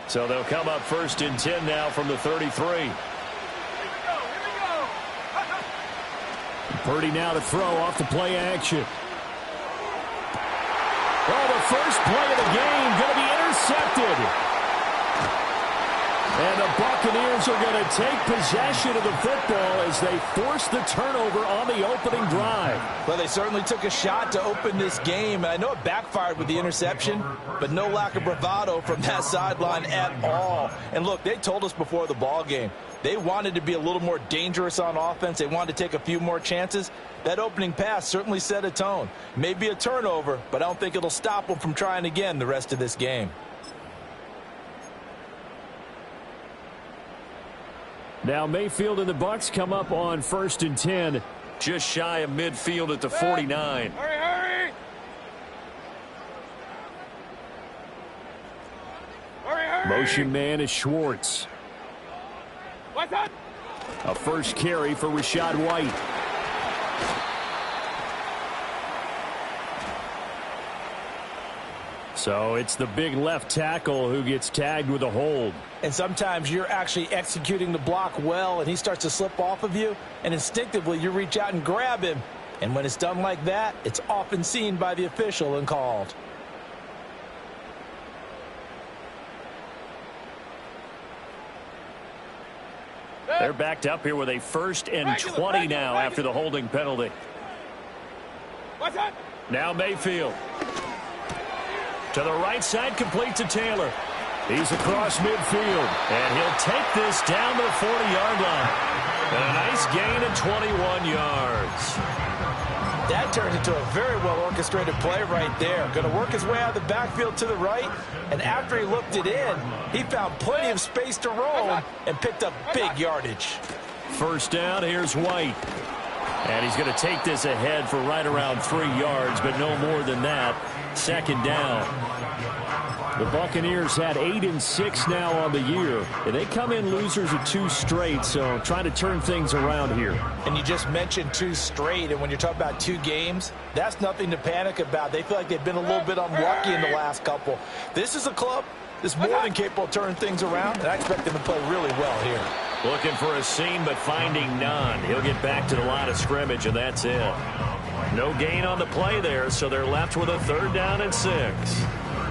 So they'll come up 1st and 10 now from the 33. Purdy now to throw off the play action. Oh, the first play of the game going to be intercepted. And the Buccaneers are going to take possession of the football as they force the turnover on the opening drive. Well, they certainly took a shot to open this game. I know it backfired with the interception, but no lack of bravado from that sideline at all. And look, they told us before the ball game, they wanted to be a little more dangerous on offense. They wanted to take a few more chances. That opening pass certainly set a tone. Maybe a turnover, but I don't think it'll stop them from trying again the rest of this game. Now Mayfield and the Bucs come up on 1st and 10. Just shy of midfield at the 49. Hurry! Motion man is Schwartz. What's that? A first carry for Rachaad White. So it's the big left tackle who gets tagged with a hold. And sometimes you're actually executing the block well, and he starts to slip off of you, and instinctively you reach out and grab him. And when it's done like that, it's often seen by the official and called. They're backed up here with a 1st and 20 now after the holding penalty. What's that? Now Mayfield. To the right side, complete to Taylor. He's across midfield. And he'll take this down to the 40-yard line. And a nice gain of 21 yards. That turned into a very well-orchestrated play right there. Going to work his way out of the backfield to the right. And after he looked it in, he found plenty of space to roam and picked up big yardage. 1st down, here's White. And he's going to take this ahead for right around 3 yards, but no more than that. 2nd down. The Buccaneers had 8-6 now on the year. And they come in losers of 2 straight, so trying to turn things around here. And you just mentioned 2 straight, and when you're talking about 2 games, that's nothing to panic about. They feel like they've been a little bit unlucky in the last couple. This is a club that's more than capable of turning things around, and I expect them to play really well here. Looking for a seam, but finding none. He'll get back to the line of scrimmage, and that's it. No gain on the play there, so they're left with a 3rd down and 6.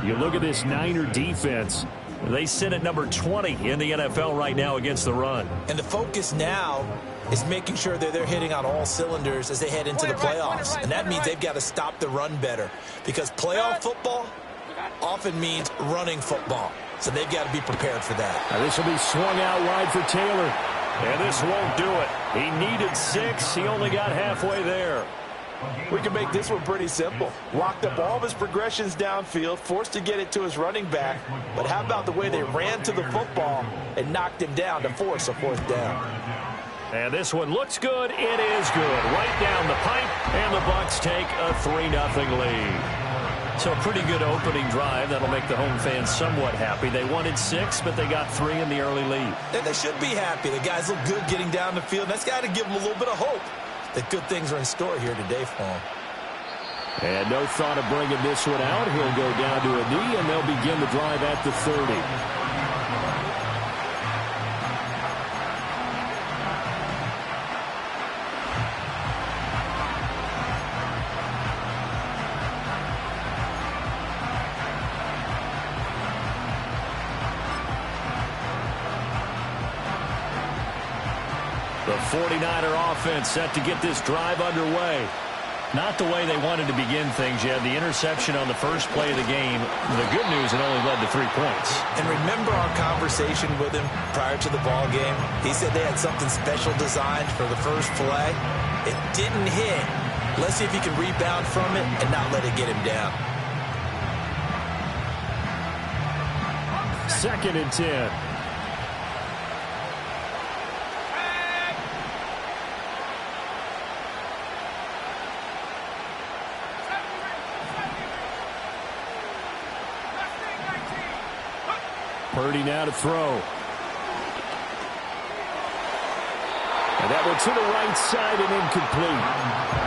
You look at this Niner defense. They sit at number 20 in the NFL right now against the run. And the focus now is making sure that they're hitting on all cylinders as they head into the playoffs. And that means they've got to stop the run better, because playoff football often means running football. So they've got to be prepared for that. Now this will be swung out wide for Taylor. And this won't do it. He needed 6. He only got halfway there. We can make this one pretty simple. Locked up all of his progressions downfield, forced to get it to his running back. But how about the way they ran to the football and knocked him down to force a 4th down? And this one looks good. It is good. Right down the pipe, and the Bucs take a 3-0 lead. So a pretty good opening drive. That'll make the home fans somewhat happy. They wanted 6, but they got 3 in the early lead. And they should be happy. The guys look good getting down the field. That's got to give them a little bit of hope that good things are in store here today for him. And no thought of bringing this one out. He'll go down to a knee, and they'll begin the drive at the 30. The 49er offense set to get this drive underway. Not the way they wanted to begin things. You had the interception on the first play of the game. The good news, it only led to 3 points. And remember our conversation with him prior to the ball game? He said they had something special designed for the first play. It didn't hit. Let's see if he can rebound from it and not let it get him down. 2nd and 10. Purdy now to throw. And that one to the right side and incomplete.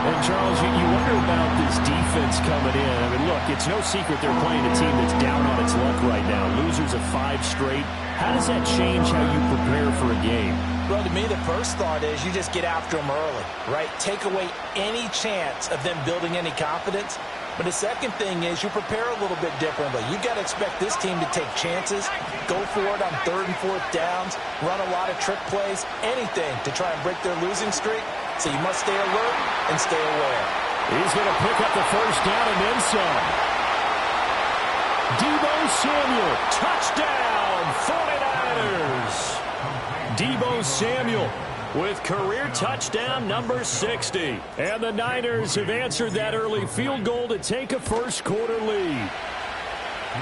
And, Charles, you wonder about this defense coming in. I mean, look, it's no secret they're playing a team that's down on its luck right now. Losers of 5 straight. How does that change how you prepare for a game? Well, to me, the first thought is you just get after them early, right? Take away any chance of them building any confidence. But the second thing is you prepare a little bit differently. You've got to expect this team to take chances, go for it on 3rd and 4th downs, run a lot of trick plays, anything to try and break their losing streak. So you must stay alert and stay aware. He's going to pick up the first down and then some. Deebo Samuel, touchdown, 49ers. Deebo Samuel with career touchdown number 60. And the Niners have answered that early field goal to take a first-quarter lead.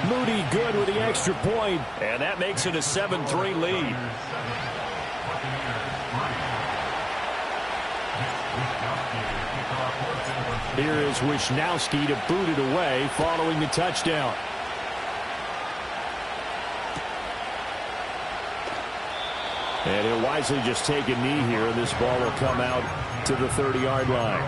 Moody good with the extra point. And that makes it a 7-3 lead. Here is Wisnowski to boot it away following the touchdown. And he'll wisely just take a knee here, and this ball will come out to the 30-yard line.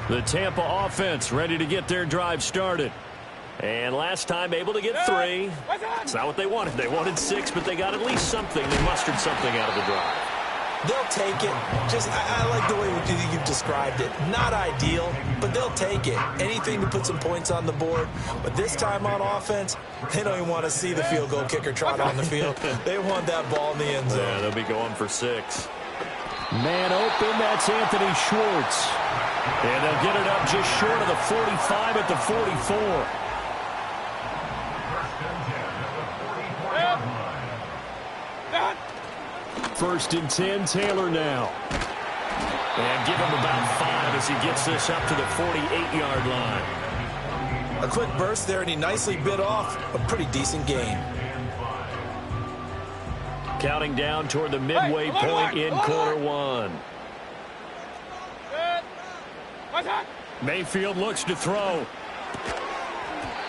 The Tampa offense ready to get their drive started. And last time able to get 3. It's not what they wanted. They wanted 6, but they got at least something. They mustered something out of the drive. They'll take it. I like the way you've described it. Not ideal, but they'll take it. Anything to put some points on the board. But this time on offense, they don't even want to see the field goal kicker trot on the field. They want that ball in the end zone. Yeah, they'll be going for 6. Man open, that's Anthony Schwartz. And they'll get it up just short of the 45 at the 44. First and 10, Taylor now. And give him about 5 as he gets this up to the 48-yard line. A quick burst there, and he nicely bit off a pretty decent gain. Counting down toward the midway point in quarter 1. Mayfield looks to throw.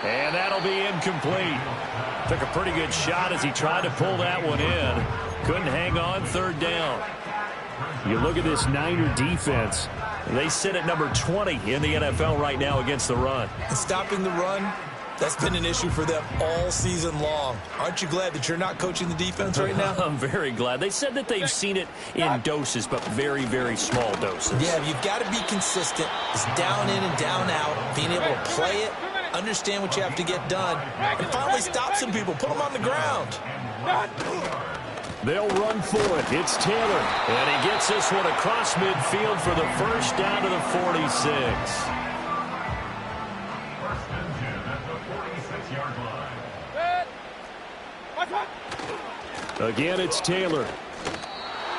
And that'll be incomplete. Took a pretty good shot as he tried to pull that one in. Couldn't hang on, 3rd down. You look at this Niner defense. They sit at number 20 in the NFL right now against the run. And stopping the run, that's been an issue for them all season long. Aren't you glad that you're not coaching the defense right now? I'm very glad. They said that they've seen it in doses, but very, very small doses. Yeah, you've got to be consistent. It's down in and down out. Being able to play it, understand what you have to get done, and finally stop some people. Put them on the ground. They'll run for it. It's Taylor. And he gets this one across midfield for the first down to the 46. Again, it's Taylor.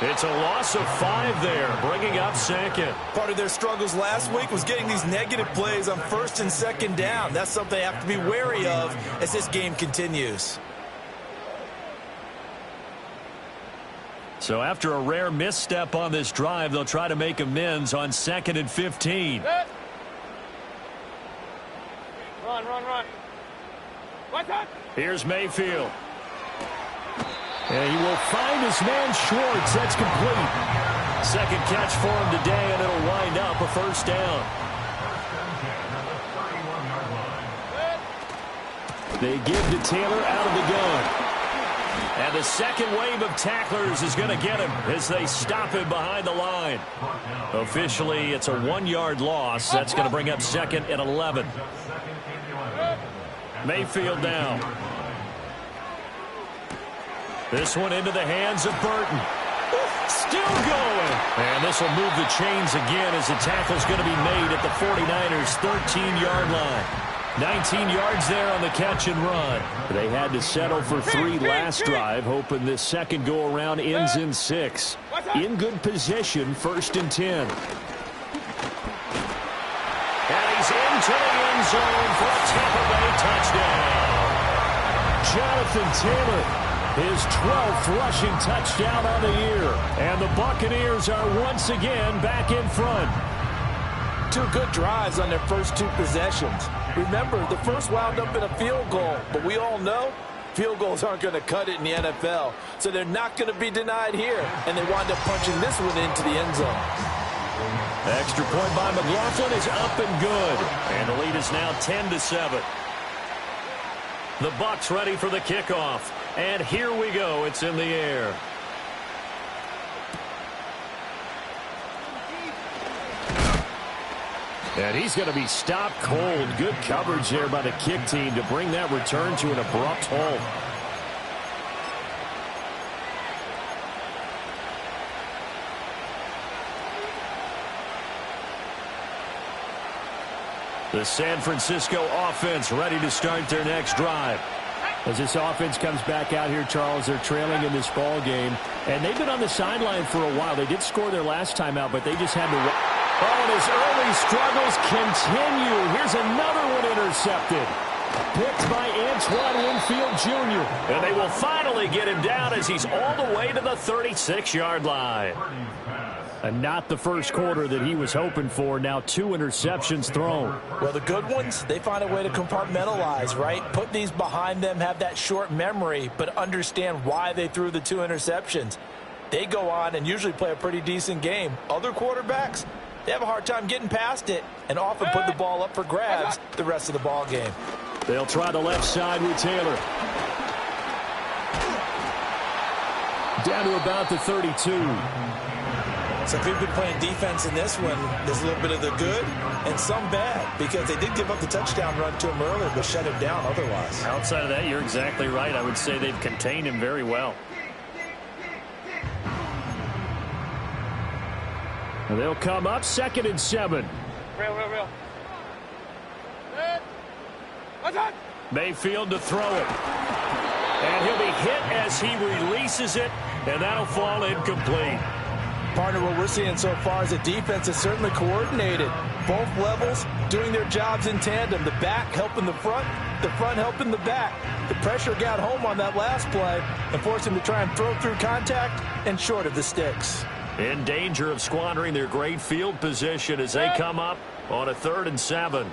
It's a loss of 5 there, bringing up 2nd. Part of their struggles last week was getting these negative plays on 1st and 2nd down. That's something they have to be wary of as this game continues. So after a rare misstep on this drive, they'll try to make amends on 2nd and 15. Run. Here's Mayfield. And he will find his man Schwartz. That's complete. Second catch for him today, and it'll wind up a first down. They give to Taylor out of the gun. And the second wave of tacklers is going to get him as they stop him behind the line. Officially, it's a 1-yard loss. That's going to bring up 2nd and 11. Mayfield down. This one into the hands of Burton. Still going. And this will move the chains again as the tackle's going to be made at the 49ers' 13-yard line. 19 yards there on the catch and run. They had to settle for 3 last drive, hoping this second go-around ends in 6. In good position, 1st and 10. And he's into the end zone for a Tampa Bay touchdown. Jonathan Taylor, his 12th rushing touchdown on the year. And the Buccaneers are once again back in front. 2 good drives on their first 2 possessions. Remember, the first wound up in a field goal, but we all know field goals aren't going to cut it in the NFL, so they're not going to be denied here, and they wind up punching this one into the end zone. Extra point by McLaughlin is up and good. And the lead is now 10-7. The Bucs ready for the kickoff. And here we go. It's in the air. And he's going to be stopped cold. Good coverage there by the kick team to bring that return to an abrupt halt. The San Francisco offense ready to start their next drive. As this offense comes back out here, Charles, they're trailing in this ball game. And they've been on the sideline for a while. They did score their last time out, but they just had to... Oh, and his early struggles continue. Here's another one intercepted. Picked by Antoine Winfield Jr. And they will finally get him down as he's all the way to the 36-yard line. And not the first quarter that he was hoping for. Now 2 interceptions thrown. Well, the good ones, they find a way to compartmentalize, right? Put these behind them, have that short memory, but understand why they threw the 2 interceptions. They go on and usually play a pretty decent game. Other quarterbacks, they have a hard time getting past it and often put the ball up for grabs the rest of the ball game. They'll try the left side with Taylor. Down to about the 32. So they've been playing defense in this one. There's a little bit of the good and some bad because they did give up the touchdown run to him earlier but shut him down otherwise. Outside of that, you're exactly right. I would say they've contained him very well. And they'll come up 2nd and 7. Real. Mayfield to throw it. And he'll be hit as he releases it, and that'll fall incomplete. Partner, what we're seeing so far is the defense is certainly coordinated. Both levels doing their jobs in tandem. The back helping the front helping the back. The pressure got home on that last play and forced him to try and throw through contact and short of the sticks. In danger of squandering their great field position as they come up on a 3rd and 7.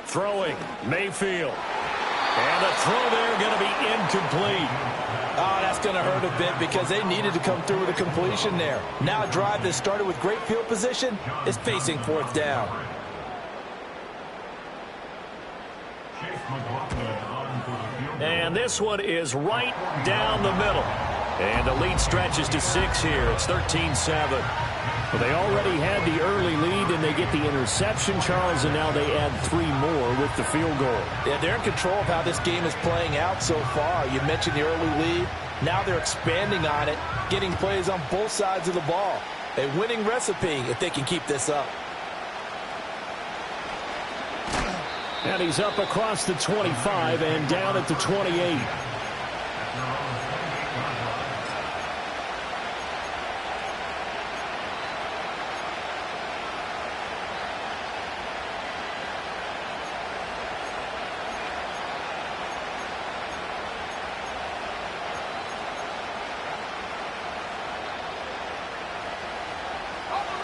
Throwing, Mayfield. And the throw there going to be incomplete. Oh, that's going to hurt a bit because they needed to come through with a completion there. Now a drive that started with great field position is facing 4th down. And this one is right down the middle. And the lead stretches to 6 here. It's 13-7. Well, they already had the early lead, and they get the interception, Charles, and now they add 3 more with the field goal. Yeah, they're in control of how this game is playing out so far. You mentioned the early lead. Now they're expanding on it, getting plays on both sides of the ball. A winning recipe if they can keep this up. And he's up across the 25 and down at the 28.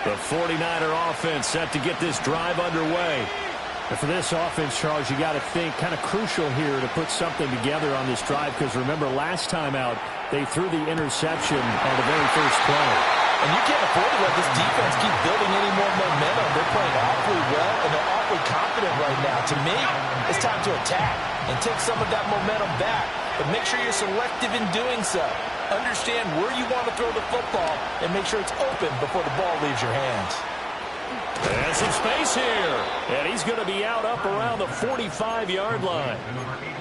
The 49er offense set to get this drive underway. And for this offense, Charles, you got to think kind of crucial here to put something together on this drive because remember last time out they threw the interception on the very first play. And you can't afford to let this defense keep building any more momentum. They're playing awfully well and they're awfully confident right now. To me, it's time to attack and take some of that momentum back. But make sure you're selective in doing so. Understand where you want to throw the football and make sure it's open before the ball leaves your hands. And some space here. And he's going to be out up around the 45-yard line.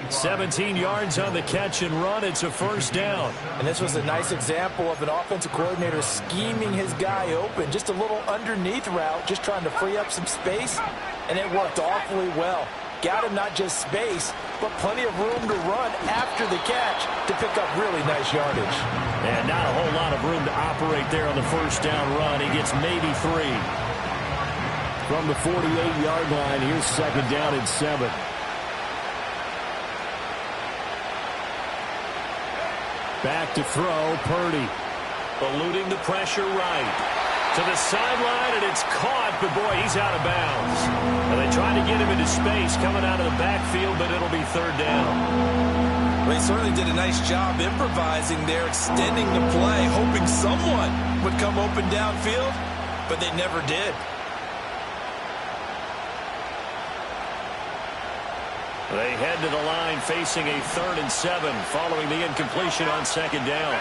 17 yards on the catch and run. It's a 1st down. And this was a nice example of an offensive coordinator scheming his guy open. Just a little underneath route, just trying to free up some space. And it worked awfully well. Got him not just space, but plenty of room to run after the catch to pick up really nice yardage. And not a whole lot of room to operate there on the 1st down run. He gets maybe 3. From the 48-yard line, here's 2nd down and 7. Back to throw, Purdy. Eluding the pressure right. To the sideline, and it's caught, but boy, he's out of bounds. And they tried to get him into space coming out of the backfield, but it'll be 3rd down. Well, he certainly did a nice job improvising there, extending the play, hoping someone would come open downfield. but they never did. They head to the line facing a 3rd and 7 following the incompletion on 2nd down.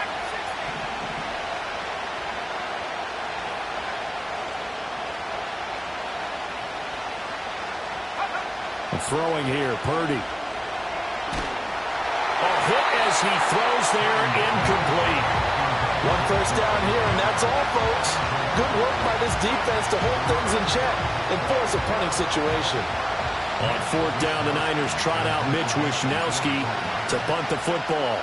Throwing here, Purdy. A hit as he throws there, incomplete. 1 first down here, and that's all, folks. Good work by this defense to hold things in check and force a punting situation. On 4th down, the Niners trot out Mitch Wishnowski to punt the football.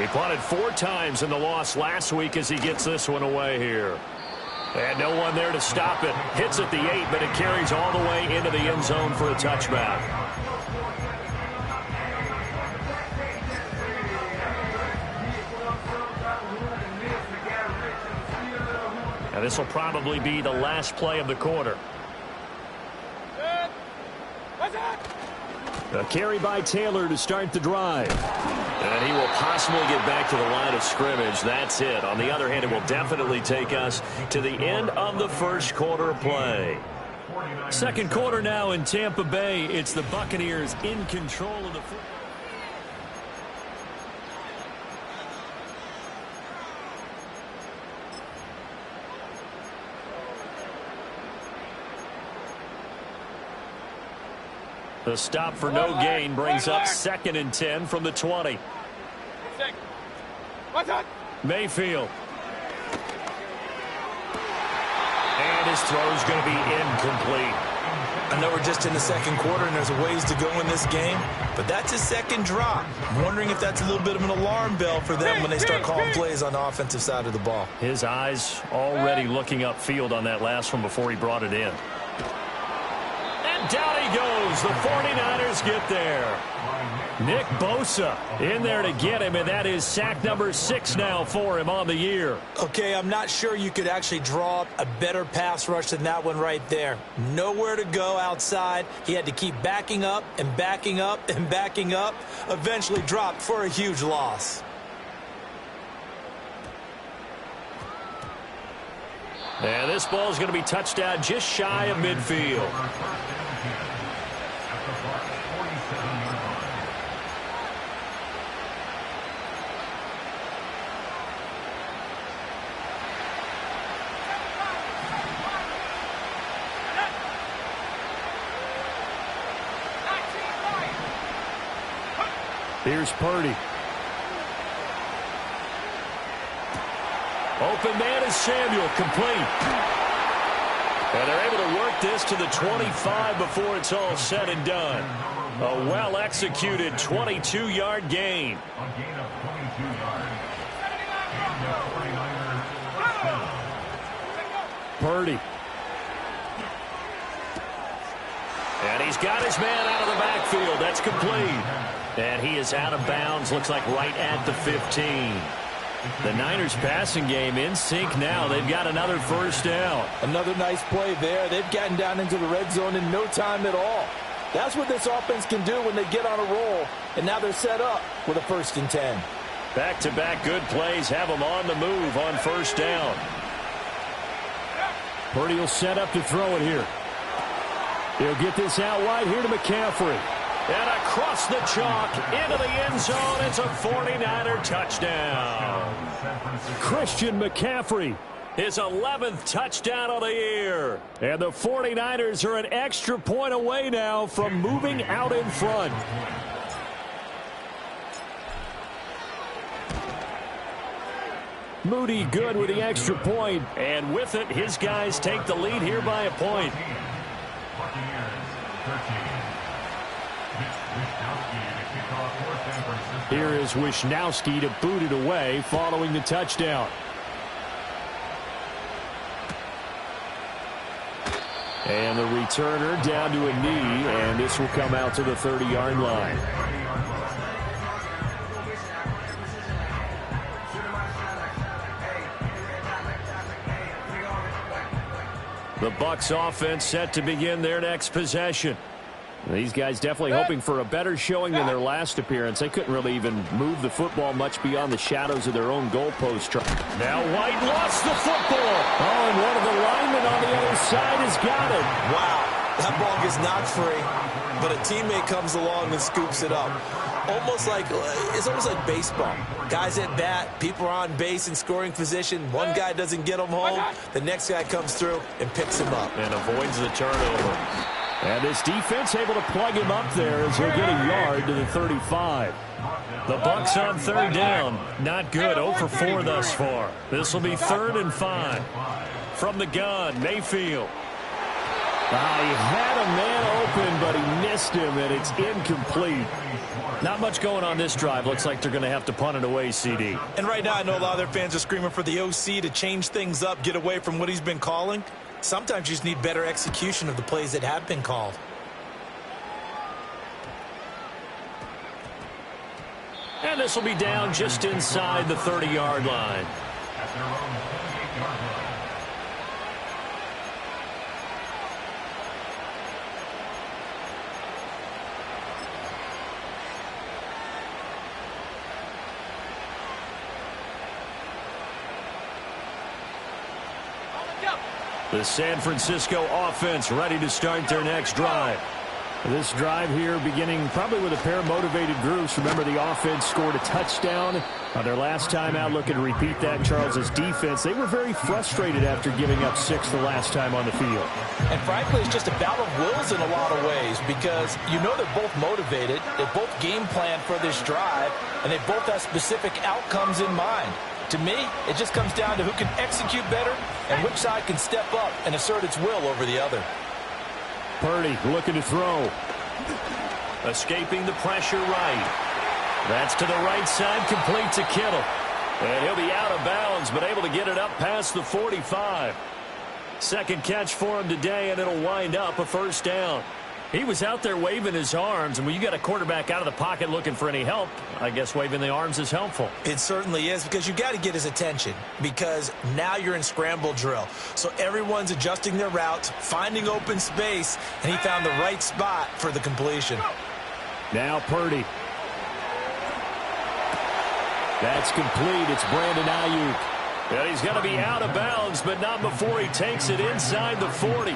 He punted 4 times in the loss last week as he gets this one away here. And no one there to stop it. Hits at the 8, but it carries all the way into the end zone for a touchback. And this will probably be the last play of the quarter. A carry by Taylor to start the drive. And he will possibly get back to the line of scrimmage. That's it. On the other hand, it will definitely take us to the end of the first quarter of play. Second quarter now in Tampa Bay. It's the Buccaneers in control of the football. The stop for no gain brings up 2nd and 10 from the 20. Mayfield. And his throw is going to be incomplete. I know we're just in the second quarter and there's a ways to go in this game, but that's his second drop. I'm wondering if that's a little bit of an alarm bell for them when they start calling plays on the offensive side of the ball. His eyes already looking upfield on that last one before he brought it in. Down he goes. The 49ers get there. Nick Bosa in there to get him, and that is sack number 6 now for him on the year. Okay, I'm not sure you could actually draw up a better pass rush than that one right there. Nowhere to go outside. He had to keep backing up and backing up and backing up. Eventually dropped for a huge loss. And this ball is going to be touched down just shy of midfield. Here's Purdy. Open man is Samuel, complete. And they're able to work this to the 25 before it's all said and done. A well-executed 22-yard gain. Purdy. And he's got his man out of the backfield. That's complete. And he is out of bounds, looks like right at the 15. The Niners passing game in sync now. They've got another first down. Another nice play there. They've gotten down into the red zone in no time at all. That's what this offense can do when they get on a roll. And now they're set up with a 1st and 10. Back-to-back good plays have them on the move on first down. Purdy will set up to throw it here. He'll get this out wide here to McCaffrey. And across the chalk into the end zone. It's a 49er touchdown. Christian McCaffrey, his 11th touchdown of the year. And the 49ers are an extra point away now from moving out in front. Moody good with the extra point. And with it, his guys take the lead here by a point. Here is Wishnowski to boot it away following the touchdown. And the returner down to a knee, and this will come out to the 30-yard line. The Bucs offense set to begin their next possession. These guys definitely hoping for a better showing than their last appearance. They couldn't really even move the football much beyond the shadows of their own goalpost. Now White lost the football. Oh, and one of the linemen on the other side has got it. Wow, that ball gets knocked free, but a teammate comes along and scoops it up. It's almost like baseball. Guys at bat, people are on base in scoring position. One guy doesn't get them home. The next guy comes through and picks him up. And avoids the turnover. And this defense able to plug him up there as he'll get a yard to the 35. The Bucs on third down. Not good. 0 for 4 thus far. This will be 3rd and 5. From the gun, Mayfield. He had a man open, but he missed him, and it's incomplete. Not much going on this drive. Looks like they're going to have to punt it away, CD. And right now I know a lot of their fans are screaming for the OC to change things up, get away from what he's been calling. Sometimes you just need better execution of the plays that have been called. And this will be down just inside the 30-yard line. The San Francisco offense ready to start their next drive. This drive here beginning probably with a pair of motivated groups. Remember, the offense scored a touchdown on their last time out. Looking to repeat that. Charles's defense, they were very frustrated after giving up 6 the last time on the field. And frankly, it's just a battle of wills in a lot of ways because you know they're both motivated. They both game plan for this drive, and they both have specific outcomes in mind. To me, it just comes down to who can execute better and which side can step up and assert its will over the other. Purdy looking to throw. Escaping the pressure right. That's to the right side, complete to Kittle. And he'll be out of bounds, but able to get it up past the 45. Second catch for him today, and it'll wind up a first down. He was out there waving his arms, and when you got a quarterback out of the pocket looking for any help, I guess waving the arms is helpful. It certainly is, because you got to get his attention, because now you're in scramble drill. So everyone's adjusting their routes, finding open space, and he found the right spot for the completion. Now Purdy. That's complete. It's Brandon Ayuk. And he's going to be out of bounds, but not before he takes it inside the 40.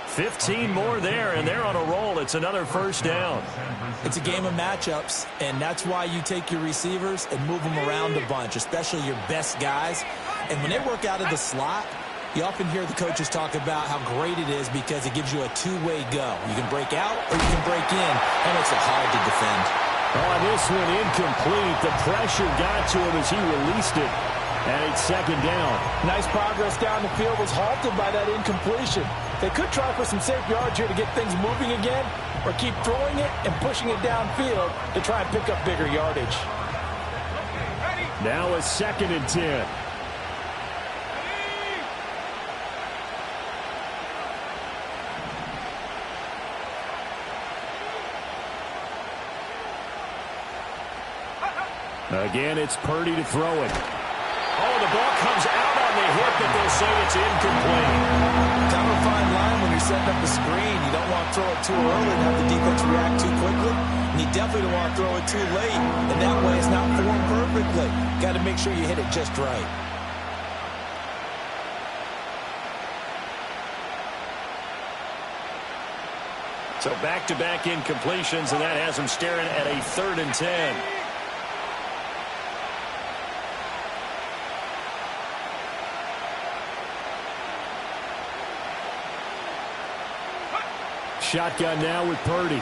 15 more there, and they're on a roll. It's another first down. It's a game of matchups, and that's why you take your receivers and move them around a bunch, especially your best guys. And when they work out of the slot, you often hear the coaches talk about how great it is because it gives you a two-way go. You can break out or you can break in, and it's hard to defend. Oh, this one incomplete. The pressure got to him as he released it. And it's second down. Nice progress down the field was halted by that incompletion. They could try for some safe yards here to get things moving again, or keep throwing it and pushing it downfield to try and pick up bigger yardage. Now a 2nd and 10. Again, it's Purdy to throw it. Oh, the ball comes out on the hit, but they'll say it's incomplete. Kind of a fine line when you're setting up the screen. You don't want to throw it too early and have the defense react too quickly. And you definitely don't want to throw it too late. And that way it's not formed perfectly. Got to make sure you hit it just right. So back-to-back incompletions, and that has them staring at a 3rd and 10. Shotgun now with Purdy.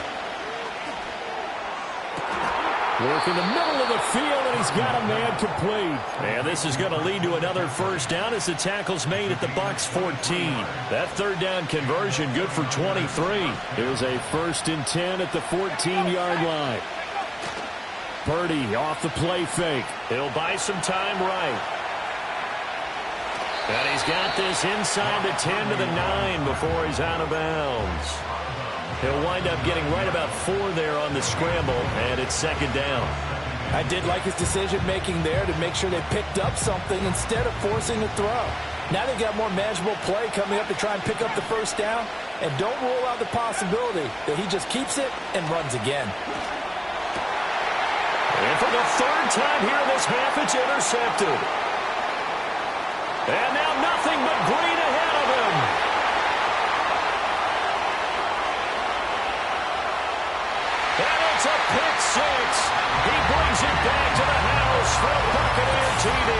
Work in the middle of the field, and he's got a man complete. And this is going to lead to another first down as the tackle's made at the Bucs 14. That 3rd down conversion good for 23. Here's a 1st and 10 at the 14-yard line. Purdy off the play fake. He'll buy some time right. And he's got this inside the 10 to the 9 before he's out of bounds. He'll wind up getting right about 4 there on the scramble, and it's 2nd down. I did like his decision-making there to make sure they picked up something instead of forcing a throw. Now they've got more manageable play coming up to try and pick up the first down. And don't rule out the possibility that he just keeps it and runs again. And for the third time here in this half, it's intercepted. And now nothing but green ahead of him. And it's a pick six. He brings it back to the house for a Buccaneer TD.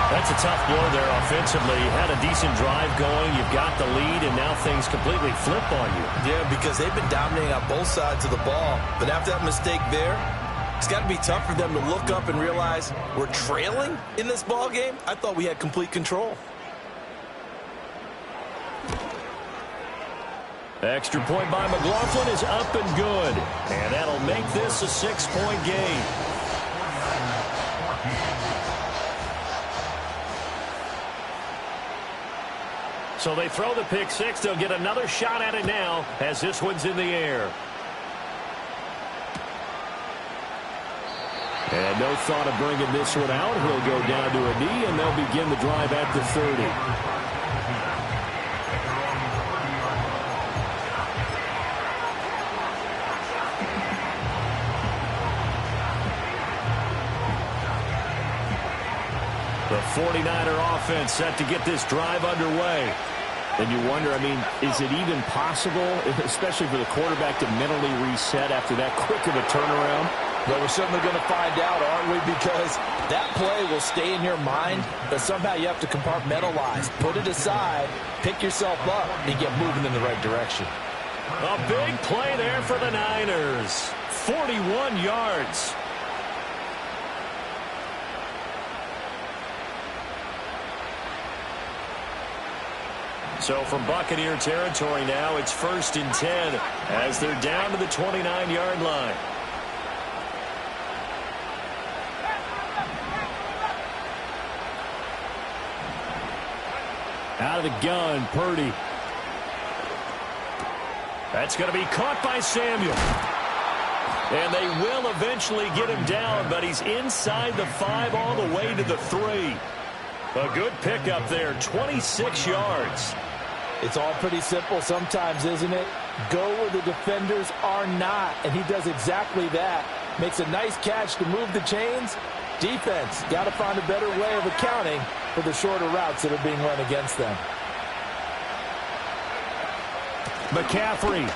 That's a tough blow there offensively. You had a decent drive going. You've got the lead, and now things completely flip on you. Yeah, because they've been dominating on both sides of the ball. But after that mistake there, it's got to be tough for them to look up and realize we're trailing in this ball game. I thought we had complete control. Extra point by McLaughlin is up and good. And that'll make this a 6-point game. So they throw the pick six. They'll get another shot at it now as this one's in the air. And no thought of bringing this one out. He'll go down to a knee, and they'll begin the drive at the 30. The 49er offense set to get this drive underway. And you wonder, I mean, is it even possible, especially for the quarterback, to mentally reset after that quick of a turnaround? But we're certainly going to find out, aren't we? Because that play will stay in your mind, but somehow you have to compartmentalize. Put it aside, pick yourself up, and get moving in the right direction. A big play there for the Niners. 41 yards. So from Buccaneer territory now, it's 1st and 10 as they're down to the 29-yard line. Out of the gun, Purdy. That's going to be caught by Samuel. And they will eventually get him down, but he's inside the 5 all the way to the 3. A good pickup there, 26 yards. It's all pretty simple sometimes, isn't it? Go where the defenders are not, and he does exactly that. Makes a nice catch to move the chains. Defense, got to find a better way of accounting for the shorter routes that are being run against them. McCaffrey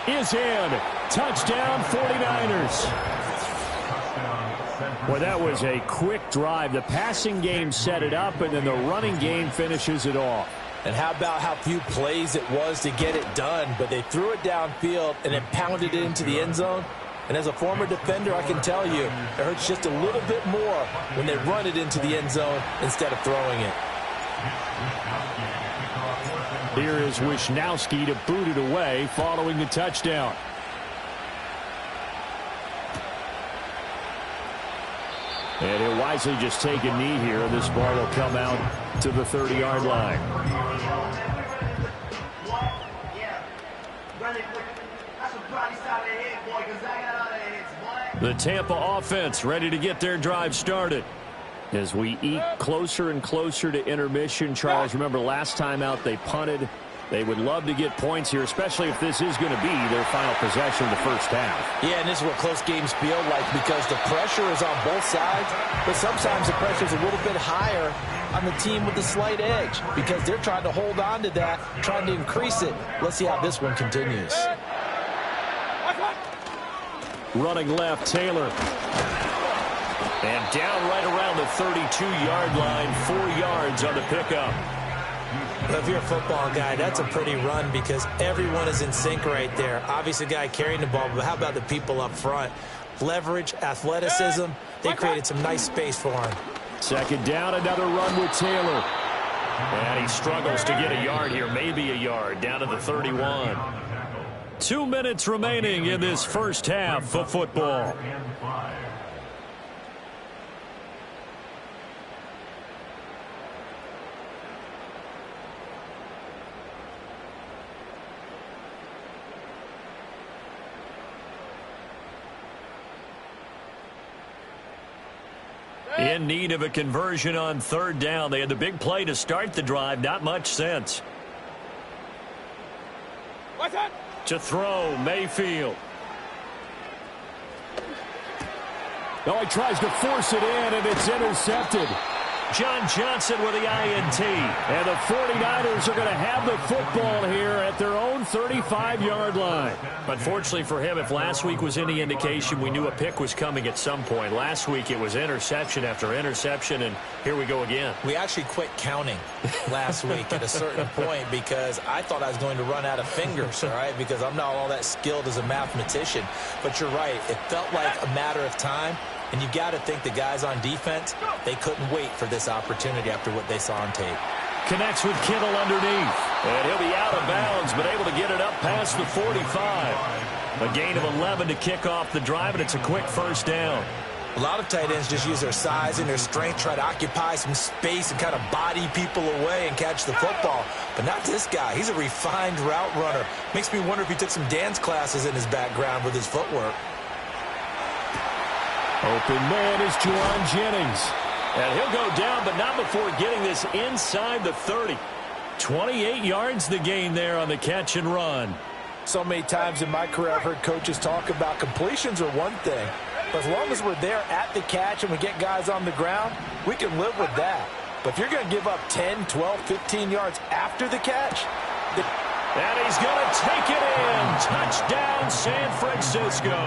is in. Touchdown, 49ers. Well, that was a quick drive. The passing game set it up, and then the running game finishes it off. And how about how few plays it was to get it done, but they threw it downfield and then pounded it into the end zone. And as a former defender, I can tell you, it hurts just a little bit more when they run it into the end zone instead of throwing it. Here is Wisnowski to boot it away following the touchdown. And he'll wisely just take a knee here. This ball will come out to the 30-yard line. The Tampa offense ready to get their drive started. As we eke closer and closer to intermission, Charles, remember last time out they punted. They would love to get points here, especially if this is going to be their final possession of the first half. Yeah, and this is what close games feel like because the pressure is on both sides, but sometimes the pressure is a little bit higher on the team with the slight edge because they're trying to hold on to that, trying to increase it. Let's see how this one continues. Running left, Taylor. And down right around the 32-yard line, 4 yards on the pickup. If you're a football guy, that's a pretty run because everyone is in sync right there. Obviously, the guy carrying the ball, but how about the people up front? Leverage, athleticism, they created some nice space for him. Second down, another run with Taylor. And he struggles to get a yard here, maybe a yard, down to the 31. 2 minutes remaining in this first half of football. In need of a conversion on third down. They had the big play to start the drive. Not much sense. What's that? To throw, Mayfield. Oh, he tries to force it in, and it's intercepted. John Johnson with the INT. And the 49ers are going to have the football here at their own 35-yard line. Unfortunately for him, if last week was any indication, we knew a pick was coming at some point. Last week it was interception after interception, and here we go again. We actually quit counting last week at a certain point because I thought I was going to run out of fingers, all right, because I'm not all that skilled as a mathematician. But you're right. It felt like a matter of time. And you got to think the guys on defense, they couldn't wait for this opportunity after what they saw on tape. Connects with Kittle underneath. And he'll be out of bounds, but able to get it up past the 45. A gain of 11 to kick off the drive, and it's a quick first down. A lot of tight ends just use their size and their strength, try to occupy some space and kind of body people away and catch the football. But not this guy. He's a refined route runner. Makes me wonder if he took some dance classes in his background with his footwork. Open man is Juwan Jennings. And he'll go down, but not before getting this inside the 30. 28 yards the gain there on the catch and run. So many times in my career I've heard coaches talk about completions are one thing. But as long as we're there at the catch and we get guys on the ground, we can live with that. But if you're going to give up 10, 12, 15 yards after the catch... And he's going to take it in. Touchdown, San Francisco.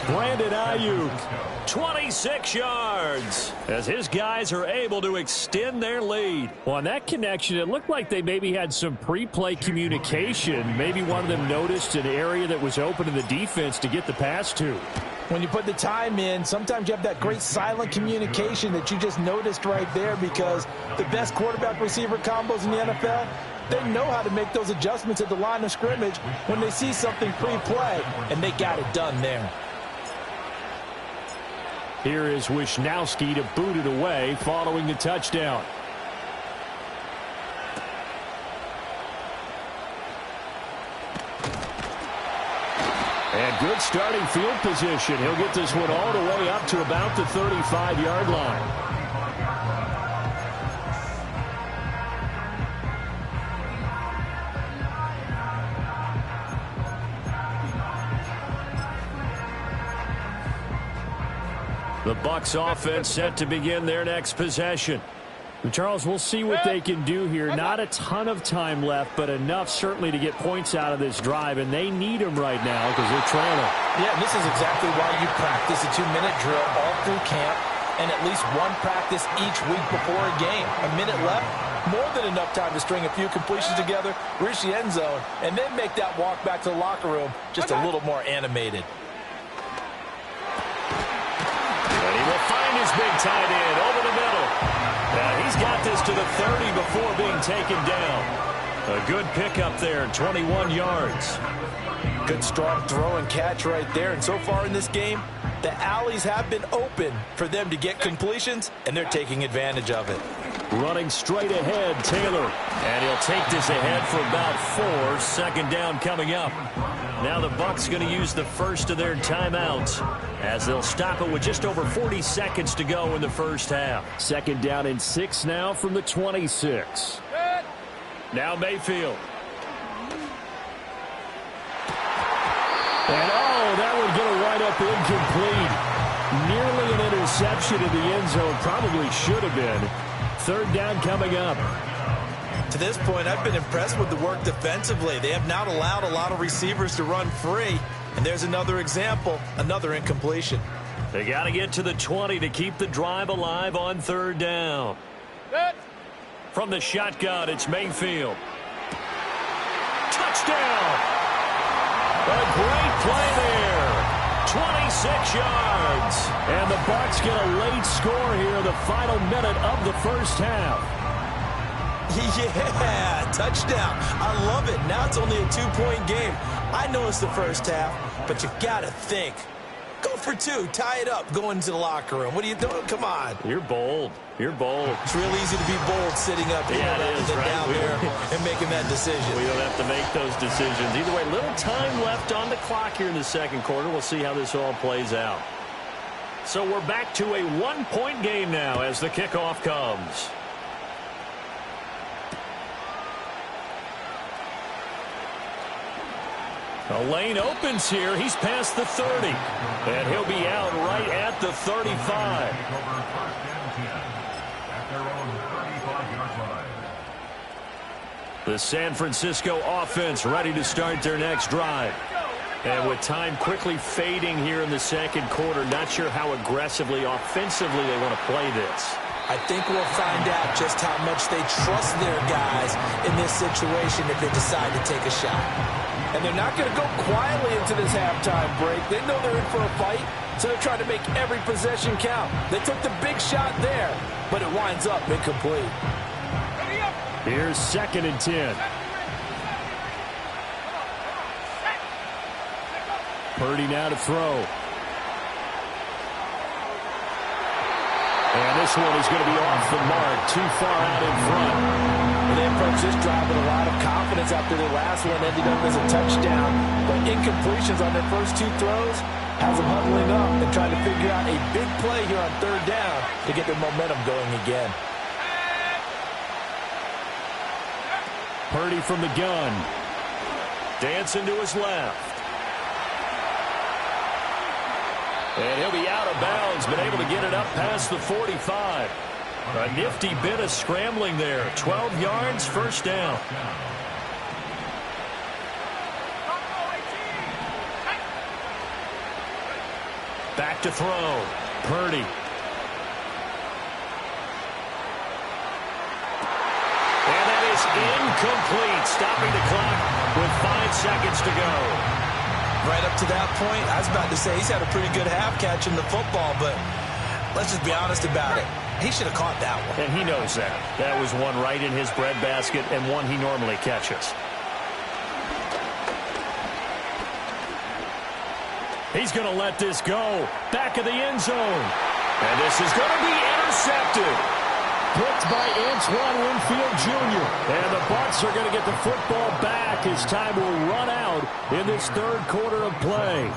Brandon Ayuk, 26 yards, as his guys are able to extend their lead. Well, on that connection, it looked like they maybe had some pre-play communication. Maybe one of them noticed an area that was open in the defense to get the pass to. When you put the time in, sometimes you have that great silent communication that you just noticed right there, because the best quarterback-receiver combos in the NFL, they know how to make those adjustments at the line of scrimmage when they see something pre-play, and they got it done there. Here is Wisnowski to boot it away following the touchdown. And good starting field position. He'll get this one all the way up to about the 35-yard line. The Bucs offense set to begin their next possession. Charles, we'll see what they can do here. Not a ton of time left, but enough certainly to get points out of this drive, and they need them right now because they're trailing. Yeah, and this is exactly why you practice a 2-minute drill all through camp and at least one practice each week before a game. A minute left, more than enough time to string a few completions together, reach the end zone, and then make that walk back to the locker room just a little more animated. And he will find his big tight end over the middle. Now he's got this to the 30 before being taken down. A good pickup there, 21 yards. Good strong throw and catch right there. And so far in this game, the alleys have been open for them to get completions, and they're taking advantage of it. Running straight ahead, Taylor. And he'll take this ahead for about 4. Second down coming up. Now the Bucs going to use the first of their timeouts as they'll stop it with just over 40 seconds to go in the first half. Second down and 6 now from the 26. Now Mayfield. And that would get a right up incomplete. Nearly an interception in the end zone. Probably should have been. Third down coming up. To this point, I've been impressed with the work defensively. They have not allowed a lot of receivers to run free. And there's another example, another incompletion. They got to get to the 20 to keep the drive alive on third down. From the shotgun, it's Mayfield. Touchdown! A great play there. 26 yards. And the Bucs get a late score here in the final minute of the first half. Yeah, touchdown. I love it. Now it's only a 2-point game. I know it's the first half, but you got to think. Go for 2. Tie it up. Go into the locker room. What are you doing? Come on. You're bold. You're bold. It's real easy to be bold sitting up here rather than down there and making that decision. We don't have to make those decisions. Either way, little time left on the clock here in the second quarter. We'll see how this all plays out. So we're back to a one-point game now as the kickoff comes. A lane opens here. He's past the 30. And he'll be out right at the 35. The San Francisco offense ready to start their next drive. And with time quickly fading here in the second quarter, not sure how aggressively, offensively they want to play this. I think we'll find out just how much they trust their guys in this situation if they decide to take a shot. And they're not going to go quietly into this halftime break. They know they're in for a fight, so they're trying to make every possession count. They took the big shot there, but it winds up incomplete. Here's 2nd and 10. Purdy now to throw. And this one is going to be off the mark, too far out in front. They approached this drive with a lot of confidence after their last one ended up as a touchdown. But incompletions on their first 2 throws has them huddling up and trying to figure out a big play here on 3rd down to get their momentum going again. Purdy from the gun. Dancing to his left. And he'll be out of bounds, but able to get it up past the 45. A nifty bit of scrambling there. 12 yards, 1st down. Back to throw. Purdy. And that is incomplete. Stopping the clock with 5 seconds to go. Right up to that point, I was about to say he's had a pretty good half catching the football, but let's just be honest about it. He should have caught that one. And he knows that. That was one right in his breadbasket and one he normally catches. He's going to let this go. Back of the end zone. And this is going to be intercepted. Picked by Antoine Winfield Jr. And the Bucs are going to get the football back as time will run out in this 3rd quarter of play.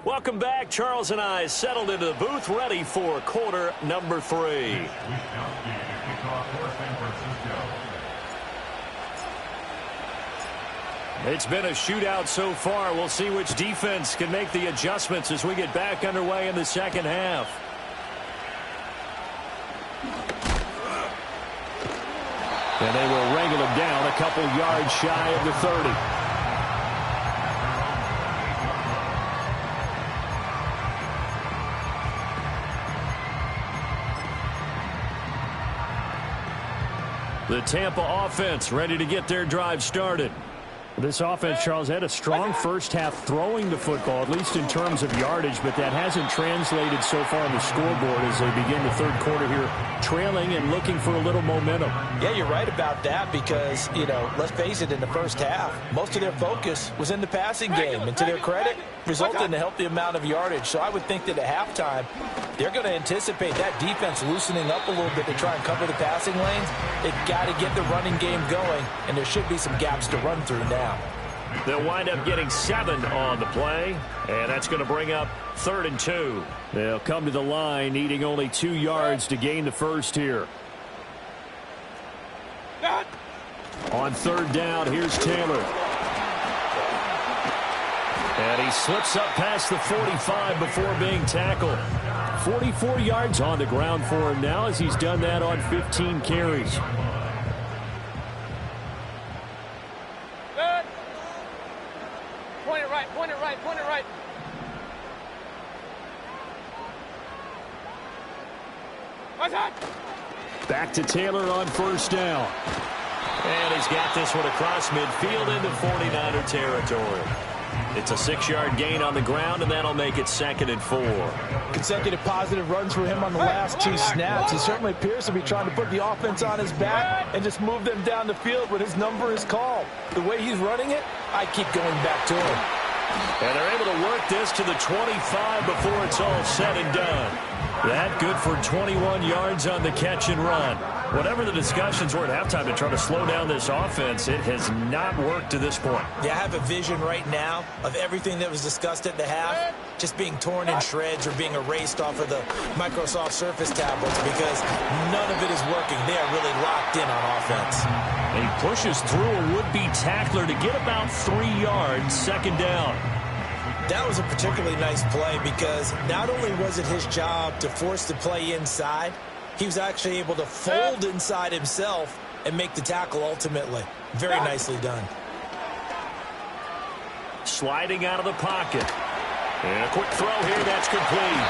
Welcome back. Charles and I settled into the booth ready for quarter number 3. It's been a shootout so far. We'll see which defense can make the adjustments as we get back underway in the second half. And they will wrangle him down a couple yards shy of the 30. The Tampa offense ready to get their drive started. This offense, Charles, had a strong first half throwing the football, at least in terms of yardage, but that hasn't translated so far on the scoreboard as they begin the 3rd quarter here, trailing and looking for a little momentum. Yeah, you're right about that because, you know, let's face it, in the first half, most of their focus was in the passing game. And to their credit, resulted in a healthy amount of yardage. So I would think that at halftime, they're going to anticipate that defense loosening up a little bit to try and cover the passing lanes. They've got to get the running game going, and there should be some gaps to run through now. They'll wind up getting 7 on the play, and that's going to bring up 3rd and 2. They'll come to the line, needing only 2 yards to gain the first here. On 3rd down, here's Taylor. And he slips up past the 45 before being tackled. 44 yards on the ground for him now as he's done that on 15 carries. Good. Point it right, point it right, point it right. Back to Taylor on 1st down. And he's got this one across midfield into 49er territory. It's a 6-yard gain on the ground, and that'll make it 2nd and 4. Consecutive positive runs for him on the last 2 snaps. He certainly appears to be trying to put the offense on his back and just move them down the field when his number is called. The way he's running it, I keep going back to him. And they're able to work this to the 25 before it's all said and done. That good for 21 yards on the catch and run. Whatever the discussions were at halftime to try to slow down this offense, it has not worked to this point. Yeah, I have a vision right now of everything that was discussed at the half just being torn in shreds or being erased off of the Microsoft Surface tablets because none of it is working. They are really locked in on offense. And he pushes through a would-be tackler to get about 3 yards, second down. That was a particularly nice play because not only was it his job to force the play inside, he was actually able to fold inside himself and make the tackle ultimately. Very nicely done. Sliding out of the pocket. And a quick throw here, that's complete.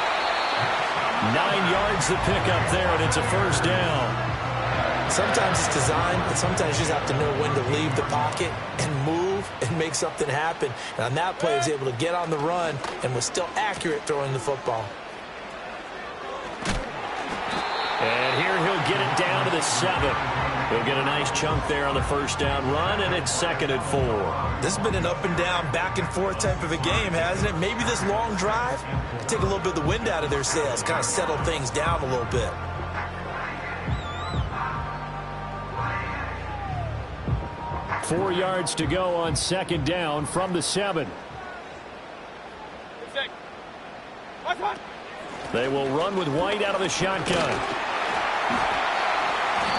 9 yards to pick up there, and it's a first down. Sometimes it's designed, and sometimes you just have to know when to leave the pocket and move and make something happen. And on that play, he was able to get on the run and was still accurate throwing the football. And here he'll get it down to the 7. He'll get a nice chunk there on the first down run, and it's 2nd and 4. This has been an up and down, back and forth type of a game, hasn't it? Maybe this long drive take a little bit of the wind out of their sails, kind of settle things down a little bit. Four yards to go on second down from the 7. They will run with White out of the shotgun.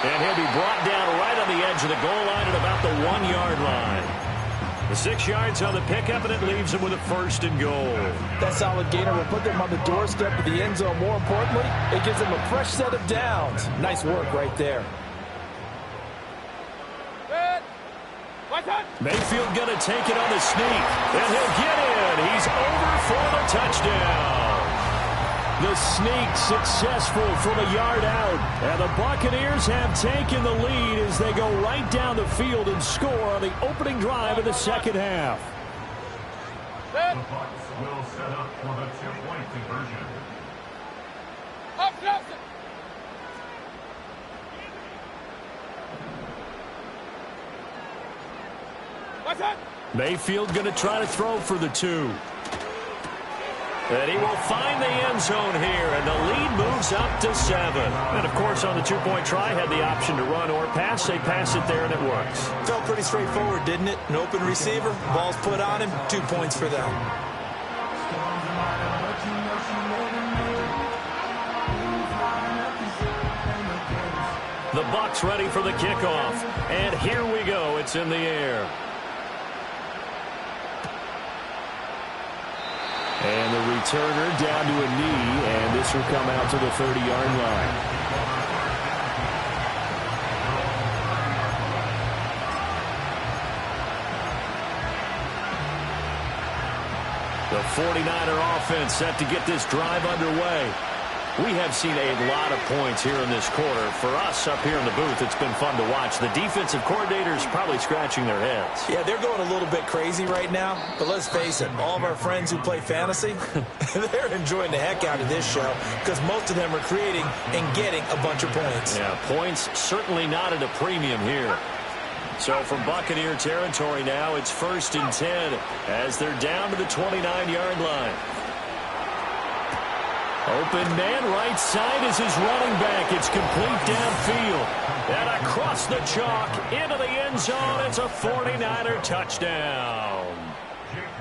And he'll be brought down right on the edge of the goal line at about the 1 yard line. The 6 yards on the pickup, and it leaves him with a 1st and goal. That solid gainer will put them on the doorstep of the end zone. More importantly, it gives them a fresh set of downs. Nice work right there. Mayfield going to take it on the sneak, and he'll get in. He's over for the touchdown. The sneak successful from a yard out, and the Buccaneers have taken the lead as they go right down the field and score on the opening drive of the second half. The Bucs will set up for the 2-point conversion. Mayfield going to try to throw for the 2. And he will find the end zone here, and the lead moves up to 7. And, of course, on the 2-point try, had the option to run or pass. They pass it there, and it works. Felt pretty straightforward, didn't it? An open receiver, ball's put on him, 2 points for them. The Bucs ready for the kickoff. And here we go. It's in the air. And the returner down to a knee, and this will come out to the 30-yard line. The 49er offense set to get this drive underway. We have seen a lot of points here in this quarter. For us up here in the booth, it's been fun to watch. The defensive coordinators probably scratching their heads. Yeah, they're going a little bit crazy right now. But let's face it, all of our friends who play fantasy, they're enjoying the heck out of this show because most of them are creating and getting a bunch of points. Yeah, points certainly not at a premium here. So from Buccaneer territory now, it's 1st and 10 as they're down to the 29-yard line. Open man right side is his running back. It's complete downfield. And across the chalk into the end zone. It's a 49er touchdown.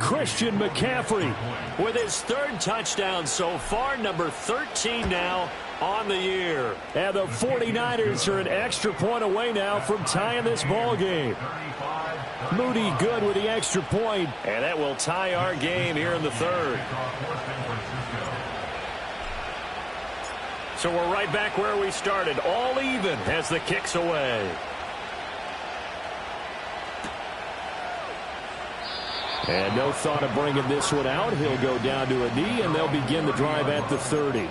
Christian McCaffrey with his 3rd touchdown so far. Number 13 now on the year. And the 49ers are an extra point away now from tying this ball game. Moody good with the extra point. And that will tie our game here in the 3rd. So we're right back where we started, all even as the kick's away. And no thought of bringing this one out. He'll go down to a knee, and they'll begin the drive at the 30.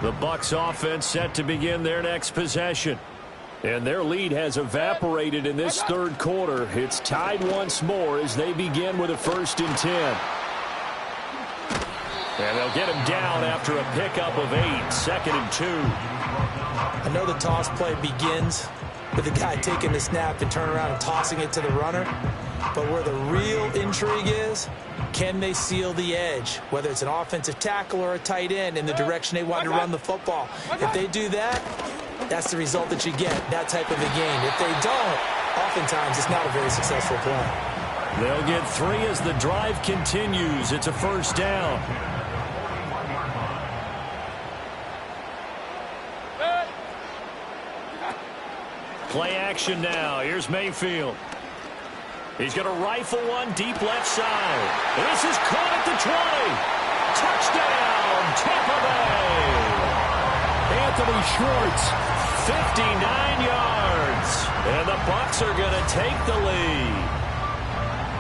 The Bucs offense set to begin their next possession. And their lead has evaporated in this 3rd quarter. It's tied once more as they begin with a 1st and 10. And they'll get him down after a pickup of 8, 2nd and 2. I know the toss play begins with the guy taking the snap and turning around and tossing it to the runner. But where the real intrigue is, can they seal the edge, whether it's an offensive tackle or a tight end, in the direction they want to run the football? If they do that, that's the result that you get, that type of a game. If they don't, oftentimes it's not a very successful play. They'll get 3 as the drive continues. It's a first down. Play action now. Here's Mayfield. He's going to rifle one deep left side. This is caught at the 20. Touchdown, Tampa Bay. Anthony Schwartz, 59 yards. And the Bucs are going to take the lead.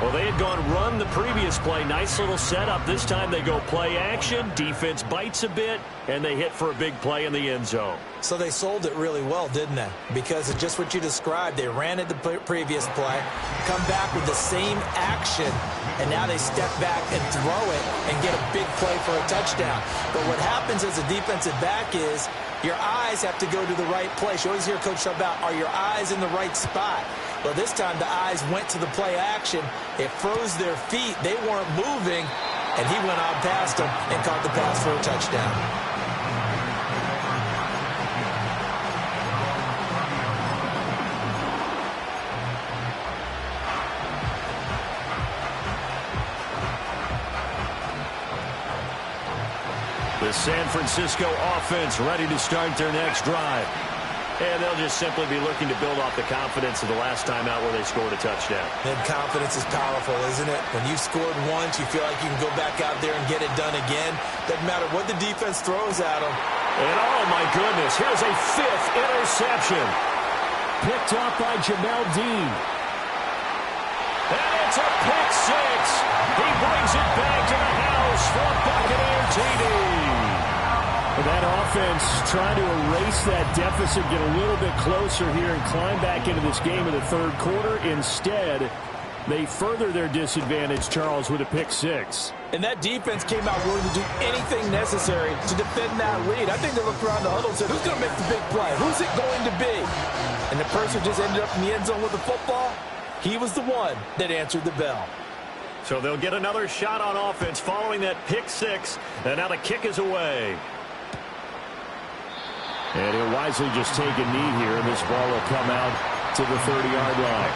Well, they had gone run the previous play. Nice little setup. This time they go play action. Defense bites a bit, and they hit for a big play in the end zone. So they sold it really well, didn't they? Because of just what you described. They ran it the previous play, come back with the same action, and now they step back and throw it and get a big play for a touchdown. But what happens as a defensive back is your eyes have to go to the right place. You always hear Coach talk about, are your eyes in the right spot? Well, this time the eyes went to the play action. It froze their feet. They weren't moving, and he went on past them and caught the pass for a touchdown. The San Francisco offense ready to start their next drive. And they'll just simply be looking to build off the confidence of the last time out where they scored a touchdown. And confidence is powerful, isn't it? When you've scored once, you feel like you can go back out there and get it done again. Doesn't matter what the defense throws at them. And oh my goodness, here's a 5th interception. Picked off by Jamel Dean. And it's a pick 6. He brings it back to the house for Buccaneer TD. That offense trying to erase that deficit, get a little bit closer here and climb back into this game in the third quarter. Instead, they further their disadvantage, Charles, with a pick 6. And that defense came out willing to do anything necessary to defend that lead. I think they looked around the huddle and said, who's going to make the big play? Who's it going to be? And the person just ended up in the end zone with the football. He was the one that answered the bell. So they'll get another shot on offense following that pick 6. And now the kick is away. And he'll wisely just take a knee here, and this ball will come out to the 30-yard line.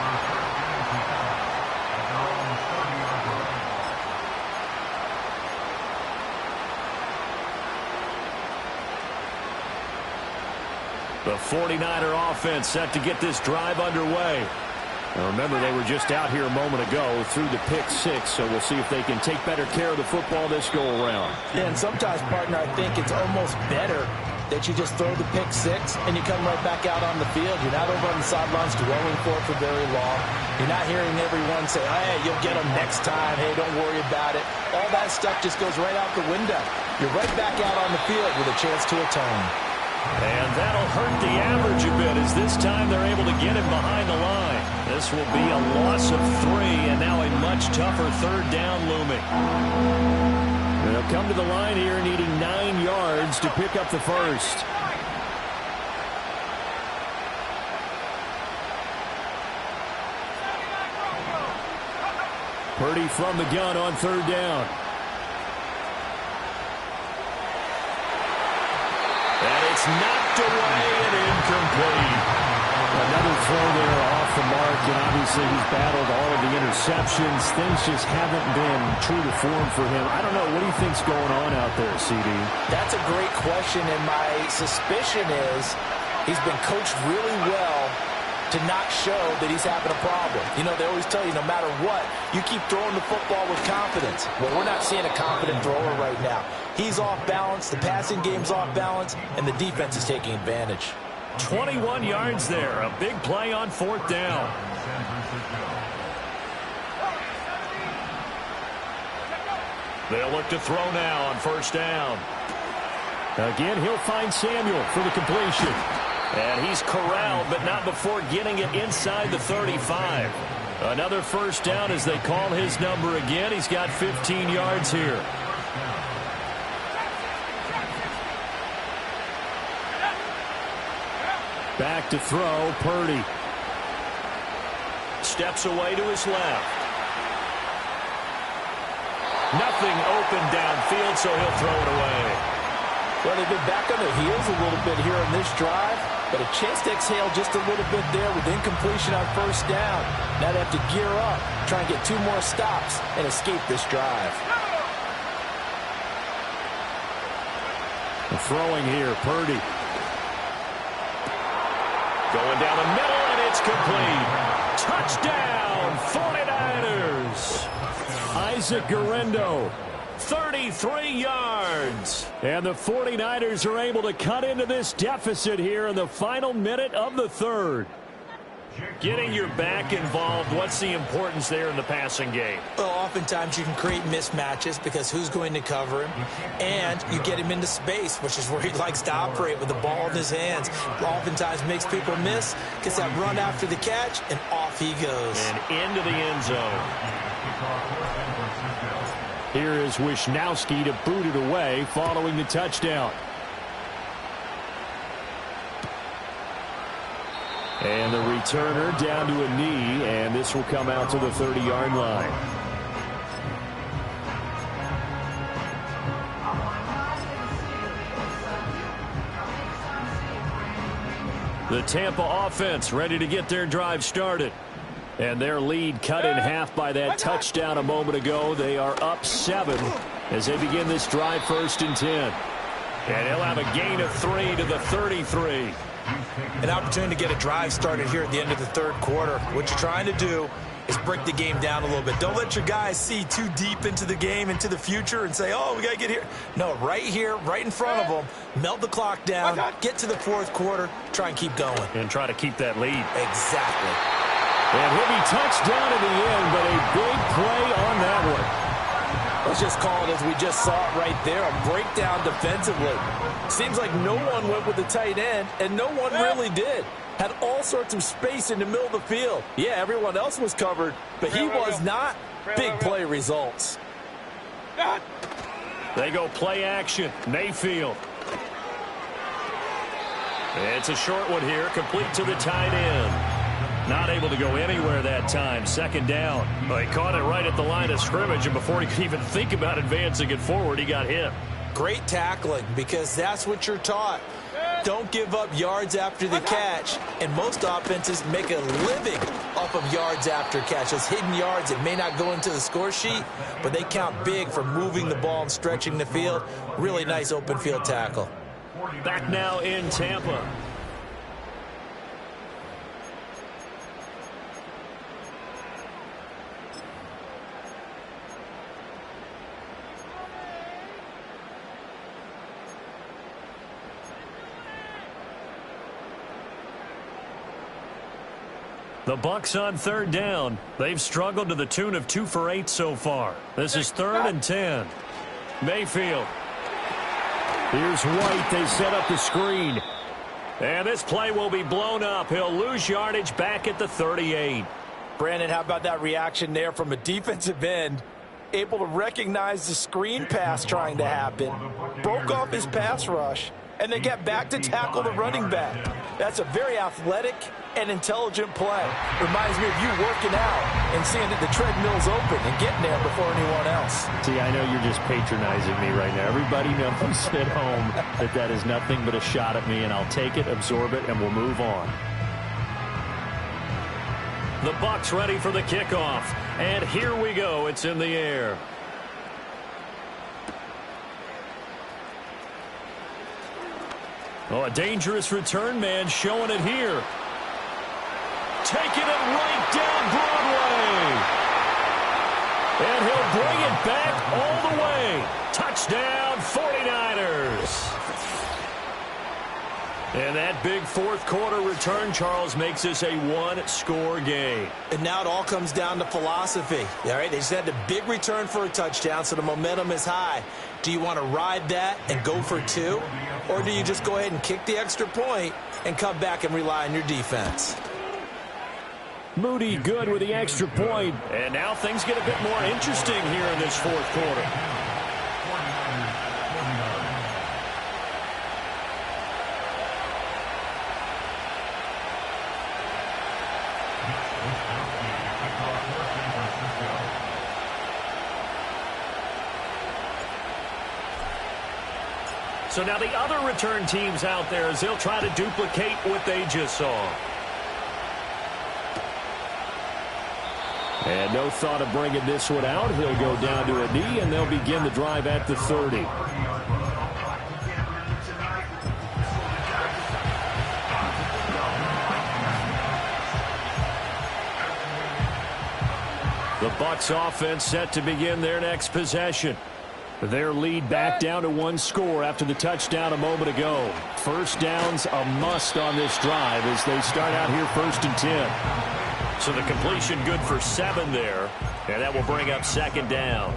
The 49er offense set to get this drive underway. Now remember, they were just out here a moment ago through the pick 6, so we'll see if they can take better care of the football this go-around. Yeah, and sometimes, partner, I think it's almost better that you just throw the pick 6 and you come right back out on the field. You're not over on the sidelines dwelling for it for very long. You're not hearing everyone say, hey, you'll get them next time. Hey, don't worry about it. All that stuff just goes right out the window. You're right back out on the field with a chance to atone. And that'll hurt the average a bit as this time they're able to get him behind the line. This will be a loss of 3 and now a much tougher third down looming. They'll come to the line here needing 9 yards to pick up the first. Purdy from the gun on third down. And it's knocked away and incomplete. Another throw there off the mark, and obviously he's battled all of the interceptions. Things just haven't been true to form for him. I don't know. What do you think's going on out there, CD? That's a great question, and my suspicion is he's been coached really well to not show that he's having a problem. You know, they always tell you no matter what, you keep throwing the football with confidence. Well, we're not seeing a confident thrower right now. He's off balance, the passing game's off balance, and the defense is taking advantage. 21 yards there. A big play on 4th down. They'll look to throw now on 1st down. Again, he'll find Samuel for the completion. And he's corralled, but not before getting it inside the 35. Another 1st down as they call his number again. He's got 15 yards here. Back to throw, Purdy. Steps away to his left. Nothing open downfield, so he'll throw it away. Well, they've been back on their heels a little bit here on this drive, but a chance to exhale just a little bit there with incompletion on first down. Now they have to gear up, try and get 2 more stops, and escape this drive. Throwing here, Purdy. Going down the middle, and it's complete. Touchdown, 49ers. Isaac Guerrero, 33 yards. And the 49ers are able to cut into this deficit here in the final minute of the third. Getting your back involved, what's the importance there in the passing game? Well, oftentimes you can create mismatches because who's going to cover him? And you get him into space, which is where he likes to operate with the ball in his hands. Oftentimes makes people miss, gets that run after the catch, and off he goes. And into the end zone. Here is Wisnowski to boot it away following the touchdown. And the returner down to a knee, and this will come out to the 30-yard line. The Tampa offense ready to get their drive started. And their lead cut in half by that touchdown a moment ago. They are up 7 as they begin this drive 1st and 10. And he'll have a gain of 3 to the 33. An opportunity to get a drive started here at the end of the third quarter. What you're trying to do is break the game down a little bit. Don't let your guys see too deep into the game, into the future, and say, oh, we got to get here. No, right here, right in front of them, melt the clock down, get to the fourth quarter, try and keep going. And try to keep that lead. Exactly. And he'll be touchdown in the end, but a big play on that one. Let's just call it as we just saw it right there, a breakdown defensively. Seems like no one went with the tight end, and no one really did. Had all sorts of space in the middle of the field. Yeah, everyone else was covered, but he was not. Big play results. They go play action. Mayfield. It's a short one here, complete to the tight end. Not able to go anywhere that time. 2nd down. Well, he caught it right at the line of scrimmage, and before he could even think about advancing it forward, he got hit. Great tackling, because that's what you're taught. Don't give up yards after the catch, and most offenses make a living off of yards after catch. Those hidden yards that may not go into the score sheet, but they count big for moving the ball and stretching the field. Really nice open field tackle. Back now in Tampa. The Bucs on 3rd down. They've struggled to the tune of 2 for 8 so far. This is 3rd and 10. Mayfield. Here's White. They set up the screen. And this play will be blown up. He'll lose yardage back at the 38. Brandon, how about that reaction there from a defensive end? Able to recognize the screen pass trying to happen. Broke off his pass rush. And then get back to tackle the running back. That's a very athletic and intelligent play. Reminds me of you working out and seeing that the treadmill's open and getting there before anyone else. See, I know you're just patronizing me right now. Everybody knows at home that that is nothing but a shot at me, and I'll take it, absorb it, and we'll move on. The Bucs ready for the kickoff. And here we go. It's in the air. Oh, a dangerous return man showing it here. Taking it right down Broadway. And he'll bring it back all the way. Touchdown, 49ers. And that big fourth quarter return, Charles, makes this a one-score game. And now it all comes down to philosophy. All right, they just had a big return for a touchdown, so the momentum is high. Do you want to ride that and go for 2? Or do you just go ahead and kick the extra point and come back and rely on your defense? Moody good with the extra point. And now things get a bit more interesting here in this fourth quarter. So now the other return teams out there as they'll try to duplicate what they just saw. And no thought of bringing this one out. He'll go down to a knee, and they'll begin the drive at the 30. The Bucs offense set to begin their next possession. Their lead back down to one score after the touchdown a moment ago. First down's a must on this drive as they start out here 1st and 10. So the completion good for 7 there, and that will bring up 2nd down.